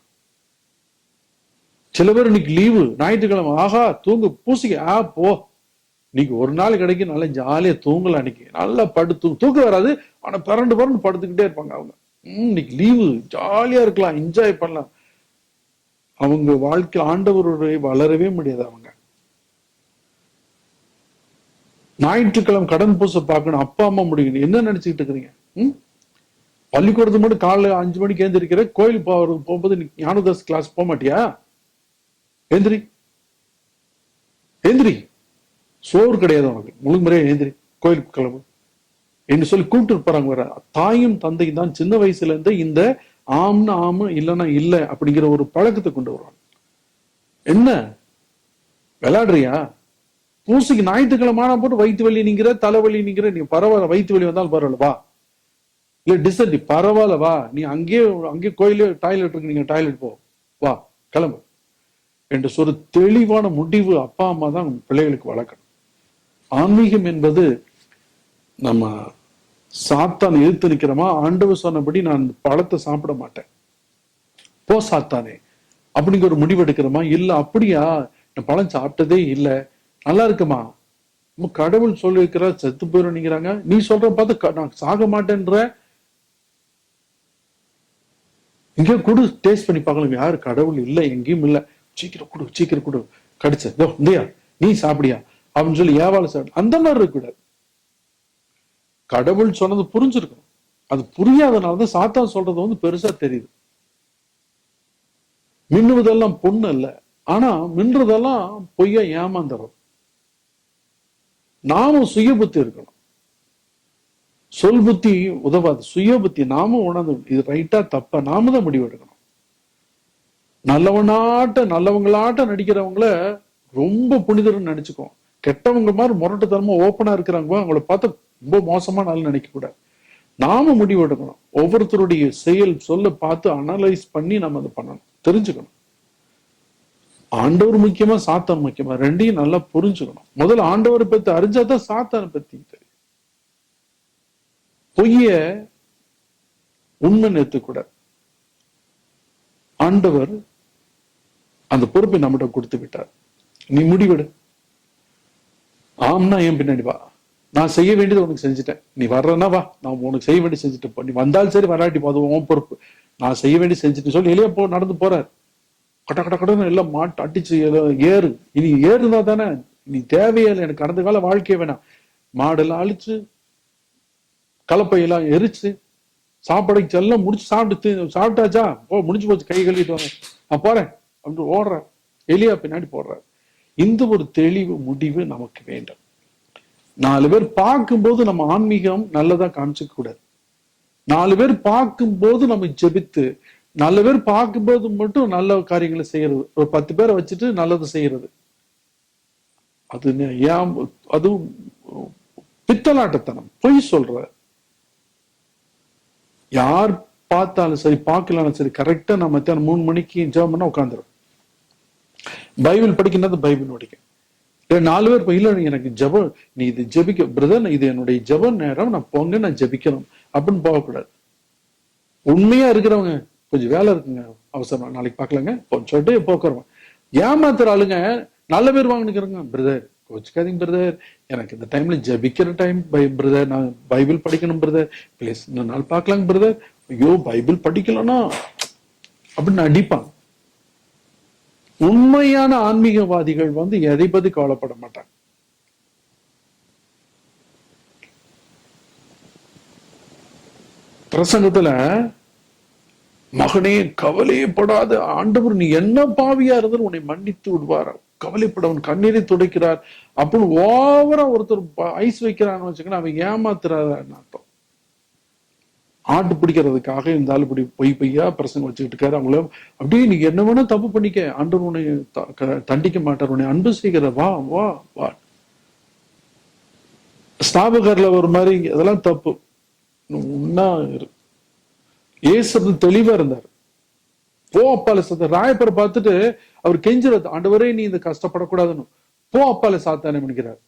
சில பேர் இன்னைக்கு லீவு, ஞாயிற்றுக்கிழமை, ஆஹா தூங்கு பூசிக்க போ, இன்னைக்கு ஒரு நாள் கிடைக்கும், நல்லா ஜாலியா தூங்கலாம், அன்னைக்கு நல்லா தூக்கம் வராது, ஆனா பரண்டு படுத்துக்கிட்டே இருப்பாங்க அவங்க. இன்னைக்கு லீவு, ஜாலியா இருக்கலாம், என்ஜாய் பண்ணலாம். அவங்க வாழ்க்கையில் ஆண்டவருடைய வளரவே முடியாது. அவங்க ஞாயிற்றுக்கிழமை கடன் பூச பார்க்கணும், அப்பா அம்மா முடிக்கணும், என்ன நினைச்சுக்கிட்டு இருக்கிறீங்க? பள்ளிக்கூடத்துக்கு மட்டும் காலைல 5 மணிக்கு எழுந்திருக்கிற, கோயில் போகும்போது ஞானதாஸ் கிளாஸ் போக மாட்டியா? எந்திரி எந்திரி, சோறு கிடையாது உனக்கு, முழுமுறையா எந்திரி, கோயிலுக்கு கிளம்பு என்று சொல்லி கூப்பிட்டு இருப்பாங்க. வர தாயும் தந்தையும் தான் சின்ன வயசுல இருந்து இந்த ஆம்னா ஆமு இல்லைன்னா இல்லை அப்படிங்கிற ஒரு பழக்கத்தை கொண்டு வருவாங்க. என்ன விளையாடுறியா? பூசைக்கு ஞாயிற்றுக்கிழமை போட்டு வயிற்று வலி நீங்கிற, தலைவலி நீங்கிற, நீ பரவாயில்ல, வயிற்று வலி வந்தாலும் பரவாயில்ல வா, இல்ல டிசன்டி, பரவாயில்ல வா, நீ அங்கேயே கோயிலே டாய்லெட் இருக்கு, நீங்க டாய்லெட் போ, வா கிளம்பு என்று ஒரு தெளிவான முடிவு அப்பா அம்மா தான் பிள்ளைகளுக்கு வளர்க்கணும். ஆன்மீகம் என்பது நம்ம சாத்தான் எதிர்த்து நிக்கிறோமா, ஆண்டவர் சொன்னபடி நான் பழத்தை சாப்பிட மாட்டேன், போ சாத்தானே அப்படிங்கிற ஒரு முடிவு எடுக்கிறோமா, இல்ல அப்படியா நான் பழம் சாப்பிட்டதே இல்ல, நல்லா இருக்குமா, கடவுள் சொல்லிருக்கிற செத்து போயிடும் நீங்கிறாங்க, நீ சொல்ற பார்த்து நான் சாக மாட்டேன்ற, இங்க கொடு டேஸ்ட் பண்ணி பார்க்கலாம், யாரு கடவுள் இல்ல எங்கேயும் இல்ல, சீக்கிரம் கொடு சீக்கிரம் கொடு, கடிச்ச இல்லையா நீ சாப்பிடியா அப்படின்னு சொல்லி ஏவாள சாப்பிடு, அந்த மாதிரி இருக்கக்கூடாது. கடவுள் சொன்னது புரிஞ்சிருக்கணும். அது புரியாதனாலதான் சாத்தான் சொல்றது வந்து பெருசா தெரியுது. மின்னுவதெல்லாம் பொண்ணு இல்ல, ஆனா மின்றதெல்லாம் பொய்யா ஏமாந்துடும். நாமும் சுய புத்தி இருக்கணும், சொல் புத்தி உதவாது, சுய புத்தி நாமும் உணர்ந்து இது ரைட்டா தப்பா நாம தான் முடிவு எடுக்கணும். நல்லவங்களாட்ட நடிக்கிறவங்கள ரொம்ப புனிதர்னு நினைச்சுக்கோ, கெட்டவங்க மாதிரி முரட்டுத்தனமா ஓப்பனா இருக்கிறாங்க அவங்கள பார்த்து ரொம்ப மோசமா நல்லா நினைக்க கூடாது. நாம முடிவு எடுக்கணும், ஒவ்வொருத்தருடைய செயல் சொல்ல பார்த்து அனலைஸ் பண்ணி நம்ம அதை பண்ணணும், தெரிஞ்சுக்கணும். ஆண்டவர் முக்கியமா சாத்தான் முக்கியமா, ரெண்டையும் நல்லா புரிஞ்சுக்கணும். முதல்ல ஆண்டவரை பத்தி அறிஞ்சாதான் சாத்தானை பத்தி தெரியும். பொய்ய உண்மை நேர்த்துக்கூடாது. ஆண்டவர் அந்த பொறுப்பை நம்மகிட்ட கொடுத்து விட்டார், நீ முடிவெடு. ஆம்னா என் பின்னாடி வா, நான் செய்ய வேண்டியது உனக்கு செஞ்சுட்டேன், நீ வர்றனா வா, நான் உனக்கு செய்ய வேண்டிய செஞ்சுட்டு, நீ வந்தாலும் சரி வராட்டி போதும் உன் பொறுப்பு, நான் செய்ய வேண்டிய செஞ்சுட்டு சொல்லி எளியா நடந்து போறாரு. கட்ட கட்ட கடன்னு எல்லாம் மாட்டு அடிச்சு ஏறு, இனி ஏறுனா தானே நீ தேவையில்லை, எனக்கு கடந்த கால வாழ்க்கைய வேணாம். மாடெல்லாம் அழிச்சு கலப்பையெல்லாம் எரிச்சு சாப்பாடுக்கு எல்லாம் முடிச்சு சாப்பிட்டாச்சா, முடிஞ்சு போச்சு, கை கழுவிட்டு வாங்க நான் போறேன் அப்படின்னு ஓடுற எலியா பின்னாடி போடுற. இந்த ஒரு தெளிவு முடிவு நமக்கு வேண்டும். 4 பேர் பார்க்கும்போது நம்ம ஆன்மீகம் நல்லதா காமிச்சுக்க கூடாது. 4 பேர் பார்க்கும்போது நம்ம ஜெபித்து, 4 பேர் பார்க்கும்போது மட்டும் நல்ல காரியங்களை செய்யறது, ஒரு 10 பேரை வச்சுட்டு நல்லது செய்யறது, அது பித்தலாட்டத்தனம், பொய் சொல்ற. யார் பார்த்தாலும் சரி பார்க்கலாலும் சரி கரெக்டா நம்ம 3 மணிக்கு ஜெபம் பண்ண உட்காந்துரும். பைபிள் படிக்கிறது பைபிள் படிக்க 4 பேர் இல்ல எனக்கு ஜெபம், நீ இது ஜெபிக்க பிரதர், இது என்னுடைய ஜெப நேரம், நான் போங்க நான் ஜெபிக்கணும் அப்படின்னு போகக்கூடாது. உண்மையா இருக்கிறவங்க கொஞ்சம் வேலை இருக்குங்க அவசரம் நாளைக்கு பார்க்கலாங்க சொல்லிட்டு போக்குறவங்க. ஏமாத்துற ஆளுங்க நல்ல பேர் வாங்கினுக்கிறேங்க, பிரதர் கோச்சுக்காதீங்க பிரதர், எனக்கு இந்த டைம்ல ஜெபிக்கிற டைம் பிரதர், நான் பைபிள் படிக்கணும் பிரதர், பிளீஸ் இன்னொரு நாள் பார்க்கலாங்க பிரதர், ஐயோ பைபிள் படிக்கலன்னா அப்படின்னு அடிப்பாங்க. உண்மையான ஆன்மீகவாதிகள் வந்து எதை பத்தி கவலைப்பட மாட்டாங்க. பிரசங்கத்துல மகனே கவலைப்படாத, ஆண்டவர் நீ என்ன பாவியா இருந்தாலும் உன்னை மன்னித்து விடுவார், கவலைப்படவன் கண்ணீரை துடைக்கிறார் அப்படின்னு ஓவரா ஒருத்தர் ஐஸ் வைக்கிறான்னு வச்சுக்கணும், அவன் ஏமாத்துறாருன்னு அர்த்தம். ஆட்டு பிடிக்கிறதுக்காக இந்த ஆளு இப்படி பொய்யா பிரசங்கம் வச்சுக்கிட்டு இருக்காரு. அவங்கள அப்படியே நீ என்ன வேணா தப்பு பண்ணிக்க, ஆண்டவர் உன்னை தண்டிக்க மாட்டார், உன்னை அன்பு செய்கிற, வா வா வா. ஸ்தாபகர்ல ஒரு மாதிரி அதெல்லாம் தப்பு. ஏசு தெளிவா இருந்தார். போ அப்பால ராயப்பரை பார்த்துட்டு அவர் கெஞ்சுறது, ஆண்டவரே நீ இந்த கஷ்டப்படக்கூடாதுன்னு, போ அப்பால சாத்தானே நினைக்கிறார்.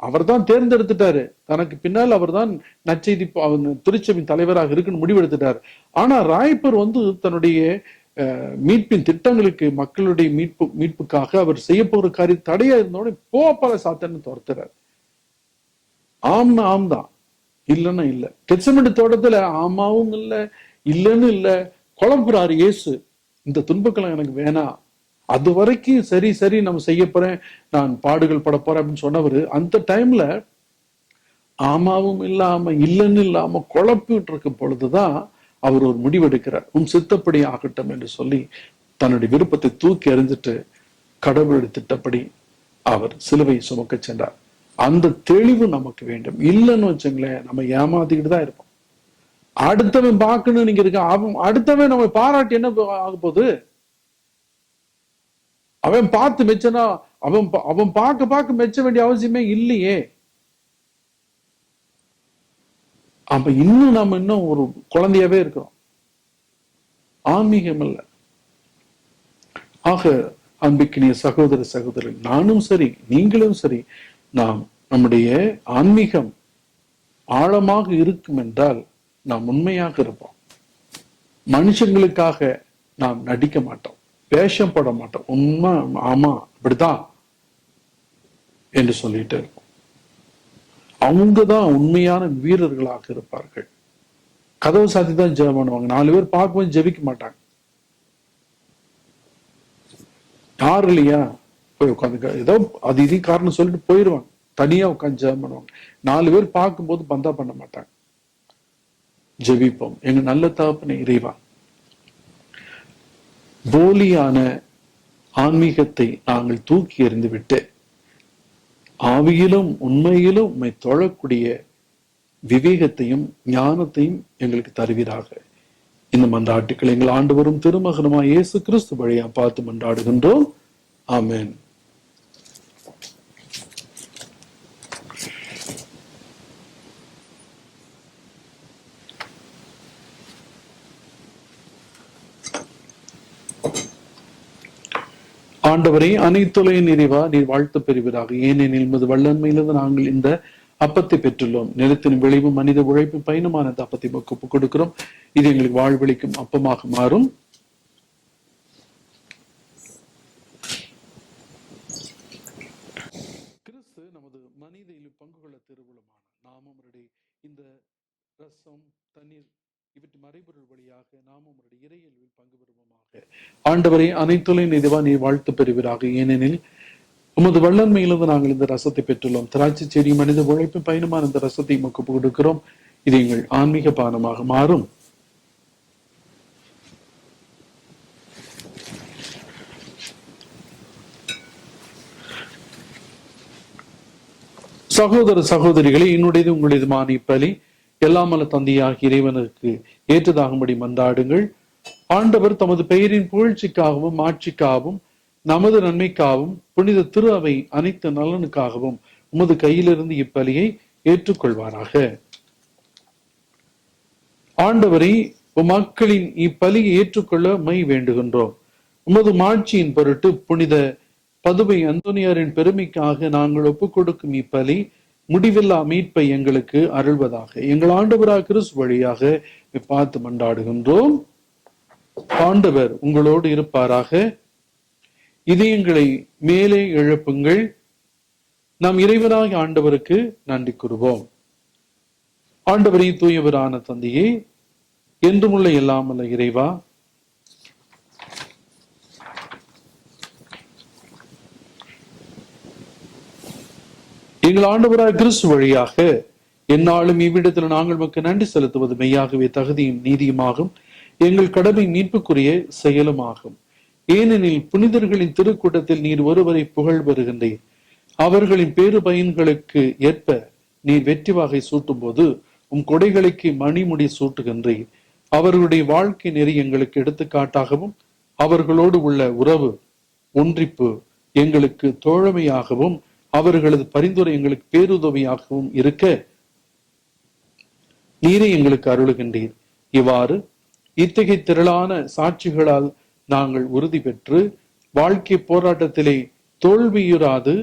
அவர் தான் தேர்ந்தெடுத்துட்டாரு, தனக்கு பின்னால் அவர் தான் நற்செய்தி திருச்சபையின் தலைவராக இருக்குன்னு முடிவெடுத்துட்டாரு. ஆனா ராயப்பர் வந்து தன்னுடைய மீட்பின் திட்டங்களுக்கு, மக்களுடைய மீட்புக்காக அவர் செய்ய போற காரியம் தடையா இருந்தோட போப்பால சாத்தான்னு துரத்துறாரு. ஆம்னா ஆம் தான், இல்லைன்னா இல்ல. கெத்செமனே தோட்டத்துல ஆமாவும் இல்ல இல்லைன்னு இல்ல குழம்புறாரு இயேசு, இந்த துன்பக்கெல்லாம் எனக்கு வேணாம், அது வரைக்கும் சரி சரி நம்ம செய்ய போறேன், நான் பாடுகள் பட போறேன் அப்படின்னு சொன்னவர் அந்த டைம்ல ஆமாவும் இல்லாம இல்லைன்னு இல்லாம குழப்பிட்டு இருக்கும் பொழுதுதான் அவர் ஒரு முடிவெடுக்கிறார், உன் சித்தப்படி ஆகட்டும் என்று சொல்லி தன்னுடைய விருப்பத்தை தூக்கி எறிஞ்சிட்டு கடவுளுடைய திட்டப்படி அவர் சிலுவை சுமக்க சென்றார். அந்த தெளிவு நமக்கு வேண்டும். இல்லைன்னு வச்சுங்களேன் நம்ம ஏமாத்திக்கிட்டு தான் இருப்போம். அடுத்தவன் பார்க்கணும் நீங்க இருக்க, அவன் அடுத்தவன் நம்ம பாராட்டி என்ன ஆக போகுது, அவன் பார்த்து மெச்சனா, அவன் பார்க்க மெச்ச வேண்டிய அவசியமே இல்லையே. அப்ப இன்னும் நாம இன்னும் ஒரு குழந்தையாவே இருக்கிறோம், ஆன்மீகம் இல்லை. ஆக அன்பிக்கினிய சகோதர சகோதரி, நானும் சரி நீங்களும் சரி, நாம் நம்முடைய ஆன்மீகம் ஆழமாக இருக்கும் என்றால் நாம் உண்மையாக இருப்போம். மனுஷங்களுக்காக நாம் நடிக்க மாட்டோம், வேஷம் போட மாட்டோம். உண்மை, ஆமா அப்படிதான் என்று சொல்லிட்டு இருப்போம். அவங்கதான் உண்மையான வீரர்களாக இருப்பார்கள். கதவு சாத்தி தான் ஜெபம் பண்ணுவாங்க. 4 பேர் பார்க்கும்போது ஜெபிக்க மாட்டாங்க. யாரு இல்லையா போய் உட்காந்து ஏதோ அது இது காரணம் சொல்லிட்டு போயிடுவாங்க, தனியா உட்காந்து ஜெபம் பண்ணுவாங்க. 4 பேர் பார்க்கும்போது பந்தா பண்ண மாட்டாங்க. ஜெபிப்போம். எங்க நல்ல தகப்பனே இறைவா, போலியான ஆன்மீகத்தை நாங்கள் தூக்கி எறிந்து விட்டு ஆவியிலும் உண்மையிலும் உம்மை தொழக்கூடிய விவேகத்தையும் ஞானத்தையும் எங்களுக்கு தருவீராக. இந்த மன்றாட்டுக்கள் எங்கள் ஆண்டவரும் திருமகனுமாய் இயேசு கிறிஸ்து வழியா பார்த்து மன்றாடுகின்றோம். ஆமென். ஆண்டவரே, அனைத்துலக நிறைவா நீர் வாழ்த்து பெறுவீராக. ஏனெனில் உமது வல்லன்மையிலிருந்து நாங்கள் இந்த அப்பத்தை பெற்றுள்ளோம். நிலத்தின் விளைவு மனித உழைப்பு பயணமான இந்த அப்பத்தை ஒப்புக் கொடுக்கிறோம். இது எங்களுக்கு வாழ்வளிக்கும் அப்பமாக மாறும். கிறிஸ்து நமது மனிதையில் பங்கு கொள்ள திருவுளமான நாமும் இந்த ரசம் தண்ணீர் இவற்றை மறைபொருள் வழியாக நாமும் இறையியல்வில் பங்கு பெறுவோமாக. ஆண்டவரே, அனைத்துலக நிறைவா நீர் வாழ்த்து பெறுவீராக. ஏனெனில் உமது வல்லன்மையிலிருந்து நாங்கள் இந்த ரசத்தை பெற்றுள்ளோம். திராட்சை செடி மனித உழைப்பு பயணமான இந்த ரசத்தை ஒப்புக் கொடுக்கிறோம். இது எங்கள் ஆன்மீக பானமாக மாறும். சகோதர சகோதரிகளே, என்னுடையது உங்களுடையதுமான இப்பலி எல்லாமல்ல தந்தையாகிய இறைவனுக்கு ஏற்றதாகும்படி மன்றாடுங்கள். ஆண்டவர் தமது பெயரின் புகழ்ச்சிக்காகவும் ஆட்சிக்காகவும் நமது நன்மைக்காகவும் புனித திரு அவை அனைத்து நலனுக்காகவும் உமது கையிலிருந்து இப்பலியை ஏற்றுக்கொள்வாராக. ஆண்டவரை மக்களின் இப்பலியை ஏற்றுக்கொள்ள மை வேண்டுகின்றோம். உமது மாட்சியின் பொருட்டு புனித பதுவை அந்தோனியாரின் பெருமைக்காக நாங்கள் ஒப்புக் கொடுக்கும் இப்பலி முடிவில்லா மீட்பை எங்களுக்கு அருள்வதாக. எங்கள் ஆண்டவராக கிறிஸ்து வழியாக பார்த்து மன்றாடுகின்றோம். ஆண்டவர் உங்களோடு இருப்பாராக. இதயங்களை மேலே எழுப்புங்கள். நாம் இறைவனாகிய ஆண்டவருக்கு நன்றி கூறுவோம். ஆண்டவரே, தூயவரான தந்தையே, என்றுமுள்ள எல்லாமல்ல இறைவா, எங்கள் ஆண்டவராக கிறிஸ்து வழியாக எந்நாளும் இவ்விடத்தில் நாங்கள் நமக்கு நன்றி செலுத்துவது மெய்யாகவே தகுதியும் நீதியுமாகும், எங்கள் கடமை மீட்புக்குரிய செயலுமாகும். ஏனெனில் புனிதர்களின் திருக்கூட்டத்தில் நீர் ஒருவரை புகழ் பெறுகின்றீர். அவர்களின் பேரு பயன்களுக்கு ஏற்ப நீர் வெற்றி வாகை சூட்டும் போது கொடைகளுக்கு மணிமுடி சூட்டுகின்றீர். அவர்களுடைய வாழ்க்கை நெறி எங்களுக்கு எடுத்துக்காட்டாகவும் அவர்களோடு உள்ள உறவு ஒன்றிப்பு எங்களுக்கு தோழமையாகவும் அவர்களது பரிந்துரை எங்களுக்கு பேருதவியாகவும் இருக்க நீரே எங்களுக்கு அருளுகின்றீர். இவ்வாறு இத்தகைய திரளான சாட்சிகளால் நாங்கள் உறுதி பெற்று வாழ்க்கை போராட்டத்திலே தோல்வியுறாது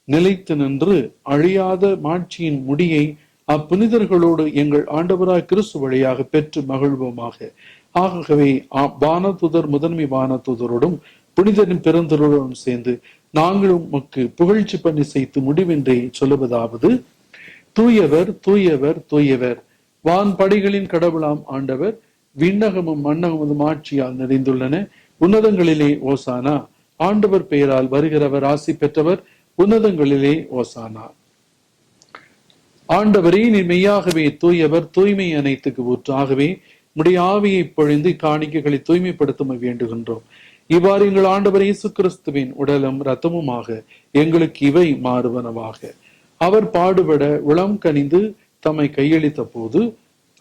நிலைத்து நின்று அழியாத மாட்சியின் முடியை அப்புனிதர்களோடு எங்கள் ஆண்டவராய் கிறிஸ்து வழியாக பெற்று மகிழ்வோமாக. ஆகவே வானதூதர் முதன்மை வானதூதரோடும் புனிதரின் பெருந்தரோடும் சேர்ந்து நாங்களும் உமக்கு புகழ்ச்சி பண்ணி செய்து முடிவின்றி சொல்லுவதாவது: தூயவர் தூயவர் தூயவர், வான்படைகளின் கடவுளாம் ஆண்டவர், விண்ணகமும் மண்ணகமும் ஆட்சியால் நிறைந்துள்ளன. உன்னதங்களிலே ஓசானா. ஆண்டவர் பெயரால் வருகிறவர் ஆசி பெற்றவர், உன்னதங்களிலே ஓசானா. ஆண்டவரே, நீர் மெய்யாகவே தூயவர், தூய்மை அனைத்துக்கு ஊற்றாகவே உம்முடைய ஆவியை பொழிந்து காணிக்கைகளை தூய்மைப்படுத்த வேண்டுகின்றோம். இவ்வாறு எங்கள் ஆண்டவர் இயேசு கிறிஸ்துவின் உடலும் இரத்தமுமாக எங்களுக்கு இவை மாறுவனவாக. அவர் பாடுபட உளம் கனிந்து தம்மை கையளித்த போது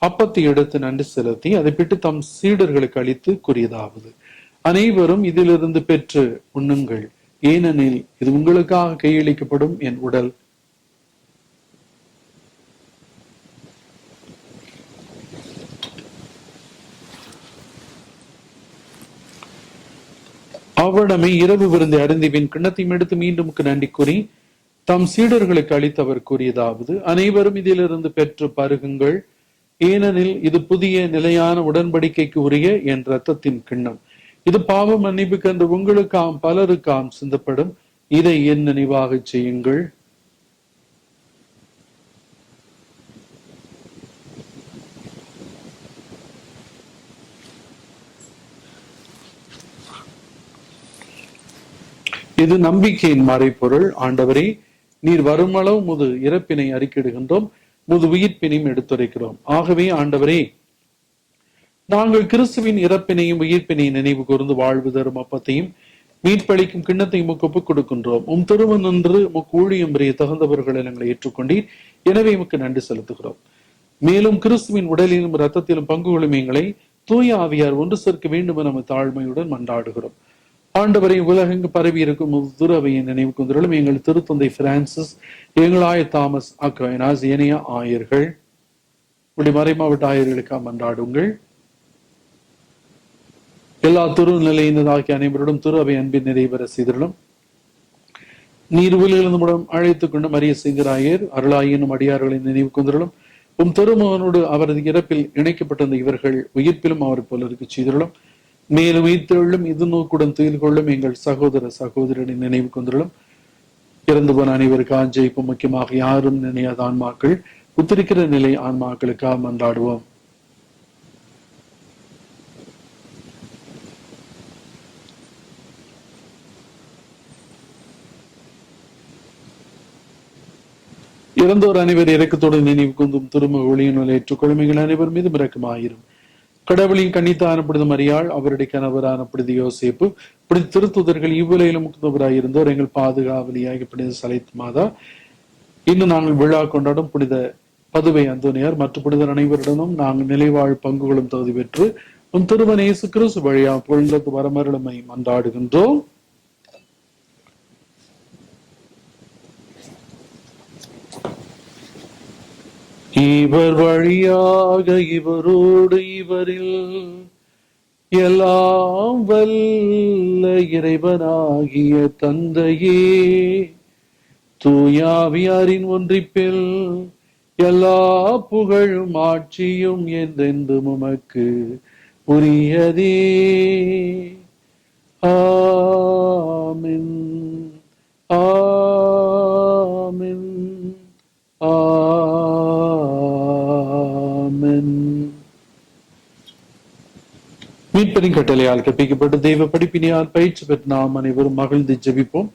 அப்பத்தை எடுத்து நன்றி செலுத்தி அதை பிட்டு தம் சீடர்களுக்கு அளித்து கூறியதாவது: அனைவரும் இதிலிருந்து பெற்று உண்ணுங்கள், ஏனெனில் இது உங்களுக்காக கையளிக்கப்படும் என் உடல். அவ்வளமே இரவு விருந்து அருந்திவின் கிண்ணத்தையும் எடுத்து மீண்டும் நன்றி கூறி தம் சீடர்களுக்கு அளித்தவர் கூறியதாவது, அனைவரும் இதிலிருந்து பெற்று பருகுங்கள், ஏனெனில் இது புதிய நிலையான உடன்படிக்கைக்கு உரிய என் இரத்தத்தின் கிண்ணம். இது பாவ மன்னிப்புக்கு என்று உங்களுக்காம் பலருக்காம் சிந்தப்படும். இதை என் நினைவாக செய்யுங்கள். இது நம்பிக்கையின் மறைப்பொருள். ஆண்டவரே, நீர் வருமளவு முது இறப்பினை அறிக்கிடுகின்றோம், முது உயிர்ப்பினையும் எடுத்துரைக்கிறோம். ஆகவே ஆண்டவரே, நாங்கள் கிறிஸ்துவின் இறப்பினையும் உயிர்ப்பினையும் நினைவு கூர்ந்து வாழ்வு தரும் அப்பத்தையும் மீட்பளிக்கும் கிண்ணத்தையும் ஒப்புக் கொடுக்கின்றோம். திருமண் நின்று ஊழியம் புரிய தகுந்தவர்கள் எங்களை ஏற்றுக்கொண்டீர். எனவே உமக்கு நன்றி செலுத்துகிறோம். மேலும் கிறிஸ்துவின் உடலிலும் இரத்தத்திலும் பங்கு கொள்ளும் எங்களை தூய ஆவியார் ஒன்று சேர்க்க வேண்டும் என தாழ்மையுடன் மன்றாடுகிறோம். ஆண்டவரை உலகெங்கு பரவி இருக்கும் துறவையின் நினைவு கொண்டிருளும். எங்கள் திருத்தந்தை பிரான்சிஸ், எங்களாய தாமஸ் அக்வைனாஸ், ஏனைய ஆயர்கள், மறைமாவட்ட ஆயர்களுக்காக மன்றாடுங்கள். எல்லா துரு நிலையினதாகிய அனைவருடன் திரு அவை அன்பின் நிறைவேற செய்திருளும். நீர் உலகிலிருந்து மூலம் அழைத்துக் கொண்டு மரிய சிங்கராயர் அருளாயினும் அடியார்களின் நினைவு கொண்டிருளும். திருமகனோடு அவரது இறப்பில் இணைக்கப்பட்டிருந்த இவர்கள் உயிர்ப்பிலும் அவர் போலருக்கு செய்திருளும். மேலும் உயிர்த்தெழும் இது நோக்குடன் துயில் கொள்ளும் எங்கள் சகோதர சகோதரனின் நினைவு கொண்டிருளும். இறந்து போன அனைவருக்கு ஆஞ்சைப்பும் முக்கியமாக யாரும் நினையாத ஆன்மாக்கள், உத்திரிக்கிற நிலை ஆன்மாக்களுக்காக மன்றாடுவோம். இறந்தோர் அனைவர் இறக்கத்தோடு நினைவு கொண்டும் திருமக ஒளியினுள் ஏற்றுக்கொள்ளும் எங்கள் அனைவர் மீது இரக்கமாயிரும். கடவுளின் கன்னித்தானப்படுது மரியாள், அவருடைய கணவரானப்படுது யோசேப்பு, இப்படி திருத்துதர்கள் இவ்வுலையிலும் முக்கியவராயிருந்தோர் எங்கள் பாதுகாவலியாகி புனித சலைத் மாதா, இன்னும் நாங்கள் விழா கொண்டாடும் புனித பதுவை அந்தோனியார் மற்ற புனிதர் அனைவருடனும் நாங்கள் நிலைவாழ் பங்குகளும் தகுதி பெற்று உன் திருமண இயேசு கிறிஸ்து வழியா பொழுது வரமருளமை மன்றாடுகின்றோம். இவர் வழியாக இவரோடு இவரில் எல்லாம் வல்ல இறைவனாகிய தந்தையே, தூயாவியாரின் ஒன்றிப்பில் எல்லா புகழும் ஆட்சியும் என்றென்றும் உமக்கு உரியதே. ஆமென், ஆமென், ஆமென். மீட்பரின் கட்டளையால் கற்பிக்கப்பட்ட தெய்வ படிப்பினையால் பயிற்சி பெற்ற நாம் அனைவரும் மகிழ்ந்து ஜெபிப்போம்.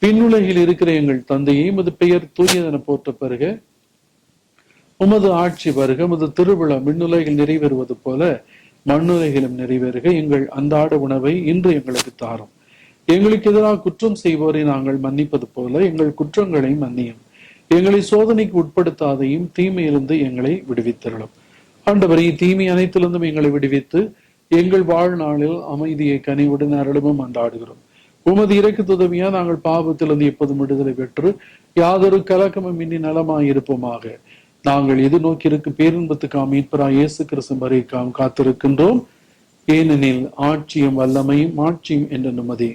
விண்ணுலகில் இருக்கிற எங்கள் தந்தையே, உமது பெயர் தூயதென போற்ற பெறுக, உமது ஆட்சி வருக, உமது திருவிழா விண்ணுலகில் நிறைவேறுவது போல மண்ணுலகிலும் நிறைவேறுக. எங்கள் அன்றாட உணவை இன்று எங்களுக்கு தாரும். எங்களுக்கு எதிராக குற்றம் செய்வோரை நாங்கள் மன்னிப்பது போல எங்கள் குற்றங்களை மன்னியும். எங்களை சோதனைக்கு உட்படுத்தாதையும் தீமையிலிருந்து எங்களை விடுவித்தரலும். ஆண்டவரை, தீமை அனைத்திலிருந்தும் எங்களை விடுவித்து எங்கள் வாழ்நாளில் அமைதியை கனிவுடன் அருளவும் அன்றாடுகிறோம். உமது இறக்கு உதவியா நாங்கள் பாவத்திலிருந்து எப்போதும் விடுதலை பெற்று யாதொரு கலக்கமும் இன்றி நலமாயிருப்போமாக. நாங்கள் எதிர்நோக்கி இருக்கும் பேரின்பத்துக்காம் மீட்பரா இயேசு கிறிஸ்து வரைக்காம் காத்திருக்கின்றோம். ஏனெனில் ஆட்சியும் வல்லமையும் மாட்சியும் என்ற நிம்மதி.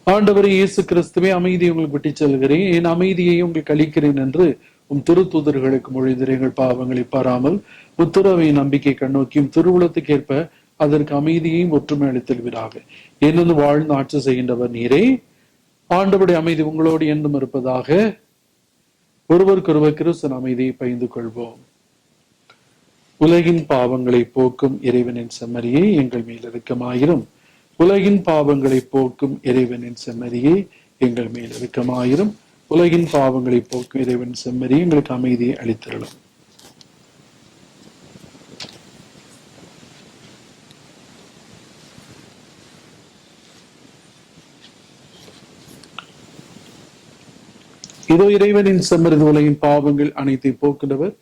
ஆண்டவரே இயேசு கிறிஸ்துவே, அமைதியை உங்களுக்கு விட்டு செல்கிறேன், என் அமைதியை உங்களுக்கு அளிக்கிறேன் என்று திருத்தூதர்களுக்கு மொழிந்தீர். எங்கள் பாவங்களை பாராமல் உத்தரவை நம்பிக்கை கண்ணோக்கியும் திருவுளத்துக்கு ஏற்ப அதற்கு அமைதியையும் ஒற்றுமை அளித்தல்வீராக. என்னென்னு வாழ்ந்து ஆட்சி செய்கின்றவர் நீரே. ஆண்டவருடைய அமைதி உங்களோடு என்றும் இருப்பதாக. ஒருவருக்கொருவர் கிறிஸ்தன் அமைதியை பகிர்ந்து கொள்வோம். உலகின் பாவங்களை போக்கும் இறைவனின் செம்மறியை எங்கள் மேல் இரக்கமாயிரும். உலகின் பாவங்களை போக்கும் இறைவனின் செம்மறியை எங்கள் மேல் இரக்கமாயிரும். உலகின் பாவங்களை போக்கும் இறைவன் செம்மறியை எங்களுக்கு அமைதியை அளித்திரளும். இதோ இறைவனின் செம்மறி, உலகின் பாவங்கள் அனைத்தை போக்குண்டவர்.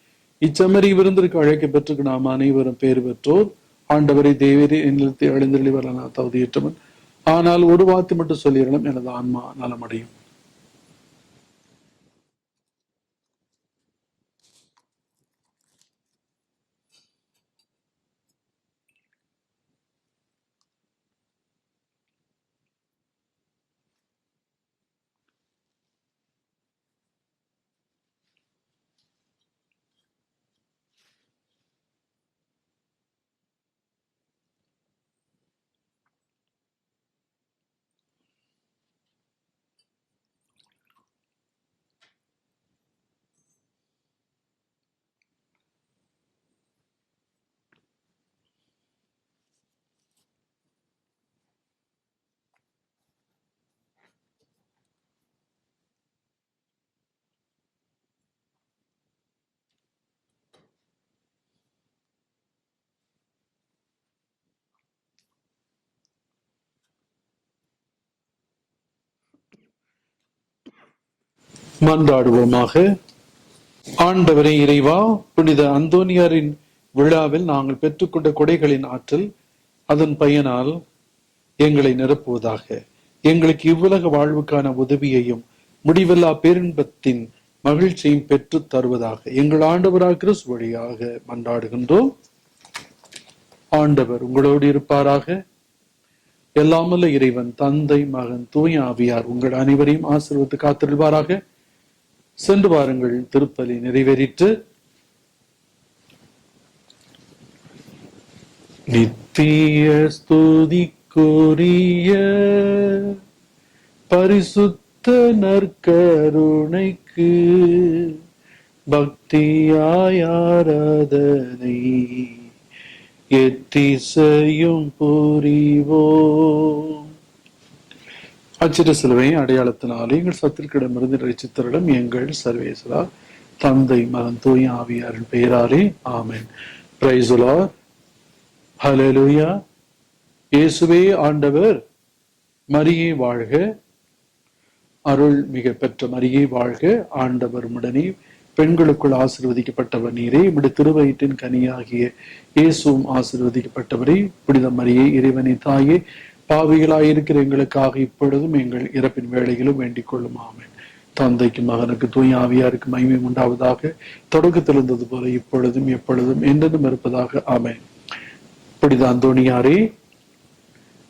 இச்செம்மறி விருந்திற்கு அழைக்க பெற்றுக்கு நாம் அனைவரும் பேர் பெற்றோர். ஆண்டவரை தேவரே, என்னிடத்தை அழிந்தெளி வரலாம் தகுதியற்றவன், ஆனால் ஒரு வார்த்தை மட்டும் சொல்லிடலாம், எனது ஆன்மா நலமடையும். மன்றாடுவோமாக. ஆண்டவரே இறைவா, புனித அந்தோனியாரின் விழாவில் நாங்கள் பெற்றுக்கொண்ட கொடைகளின் ஆற்றல் அதன் பயனால் எங்களை நிரப்புவதாக. எங்களுக்கு இவ்வுலக வாழ்வுக்கான உதவியையும் முடிவில்லா பேரின்பத்தின் மகிழ்ச்சியும் பெற்று தருவதாக எங்கள் ஆண்டவராக கிறிஸ்து வழியாக மன்றாடுகின்றோம். ஆண்டவர் உங்களோடு இருப்பாராக. எல்லாமல்ல இறைவன் தந்தை, மகன், தூய ஆவியார் உங்கள் அனைவரையும் ஆசீர்வதித்து காத்திருப்பாராக. சென்று வாருங்கள், திருப்பலி நிறைவேறிற்று. நித்திய ஸ்துதிக்குரிய பரிசுத்த நற்கருணைக்கு பக்தியாய் ஆராதனை எத்திசையும் புரிவோம். அச்சிட சிலுவை அடையாளத்தினாலே எங்கள் சத்துருக்களிடமிருந்து ரட்சித்தருளும் எங்கள் சர்வேஸ்வரா, தந்தை, மகன், தூய ஆவியாரின் பெயராலே ஆமென். Praise the Lord. ஹல்லேலூயா. இயேசுவே ஆண்டவர். மரியே வாழ்க. அருள் மிக பெற்ற மரியே வாழ்க. ஆண்டவர் உடனே பெண்களுக்குள் ஆசீர்வதிக்கப்பட்டவர் நீரே. இப்படி திருவயிற்றின் கனியாகிய இயேசுவும் ஆசீர்வதிக்கப்பட்டவரே. புனித மரியே, இறைவனின் தாயே, பாவிகளாயிருக்கிற எங்களுக்காக இப்பொழுதும் எங்கள் இறப்பின் வேளையிலும் வேண்டிக் கொள்ளும். ஆமென். தந்தைக்கு, மகனுக்கு, தூய ஆவியாருக்கு மகிமை உண்டாவதாக. தொடக்கத்தில் இருந்தது போல இப்பொழுதும் எப்பொழுதும் என்றென்றும் இருப்பதாக. ஆமென். புனித அந்தோணியாரே,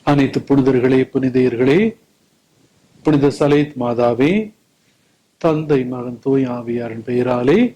அனைத்து புனிதர்களே, புனிதையர்களே, புனித சலேத் மாதாவே, தந்தை, மகன், தூய ஆவியாரின் பெயராலே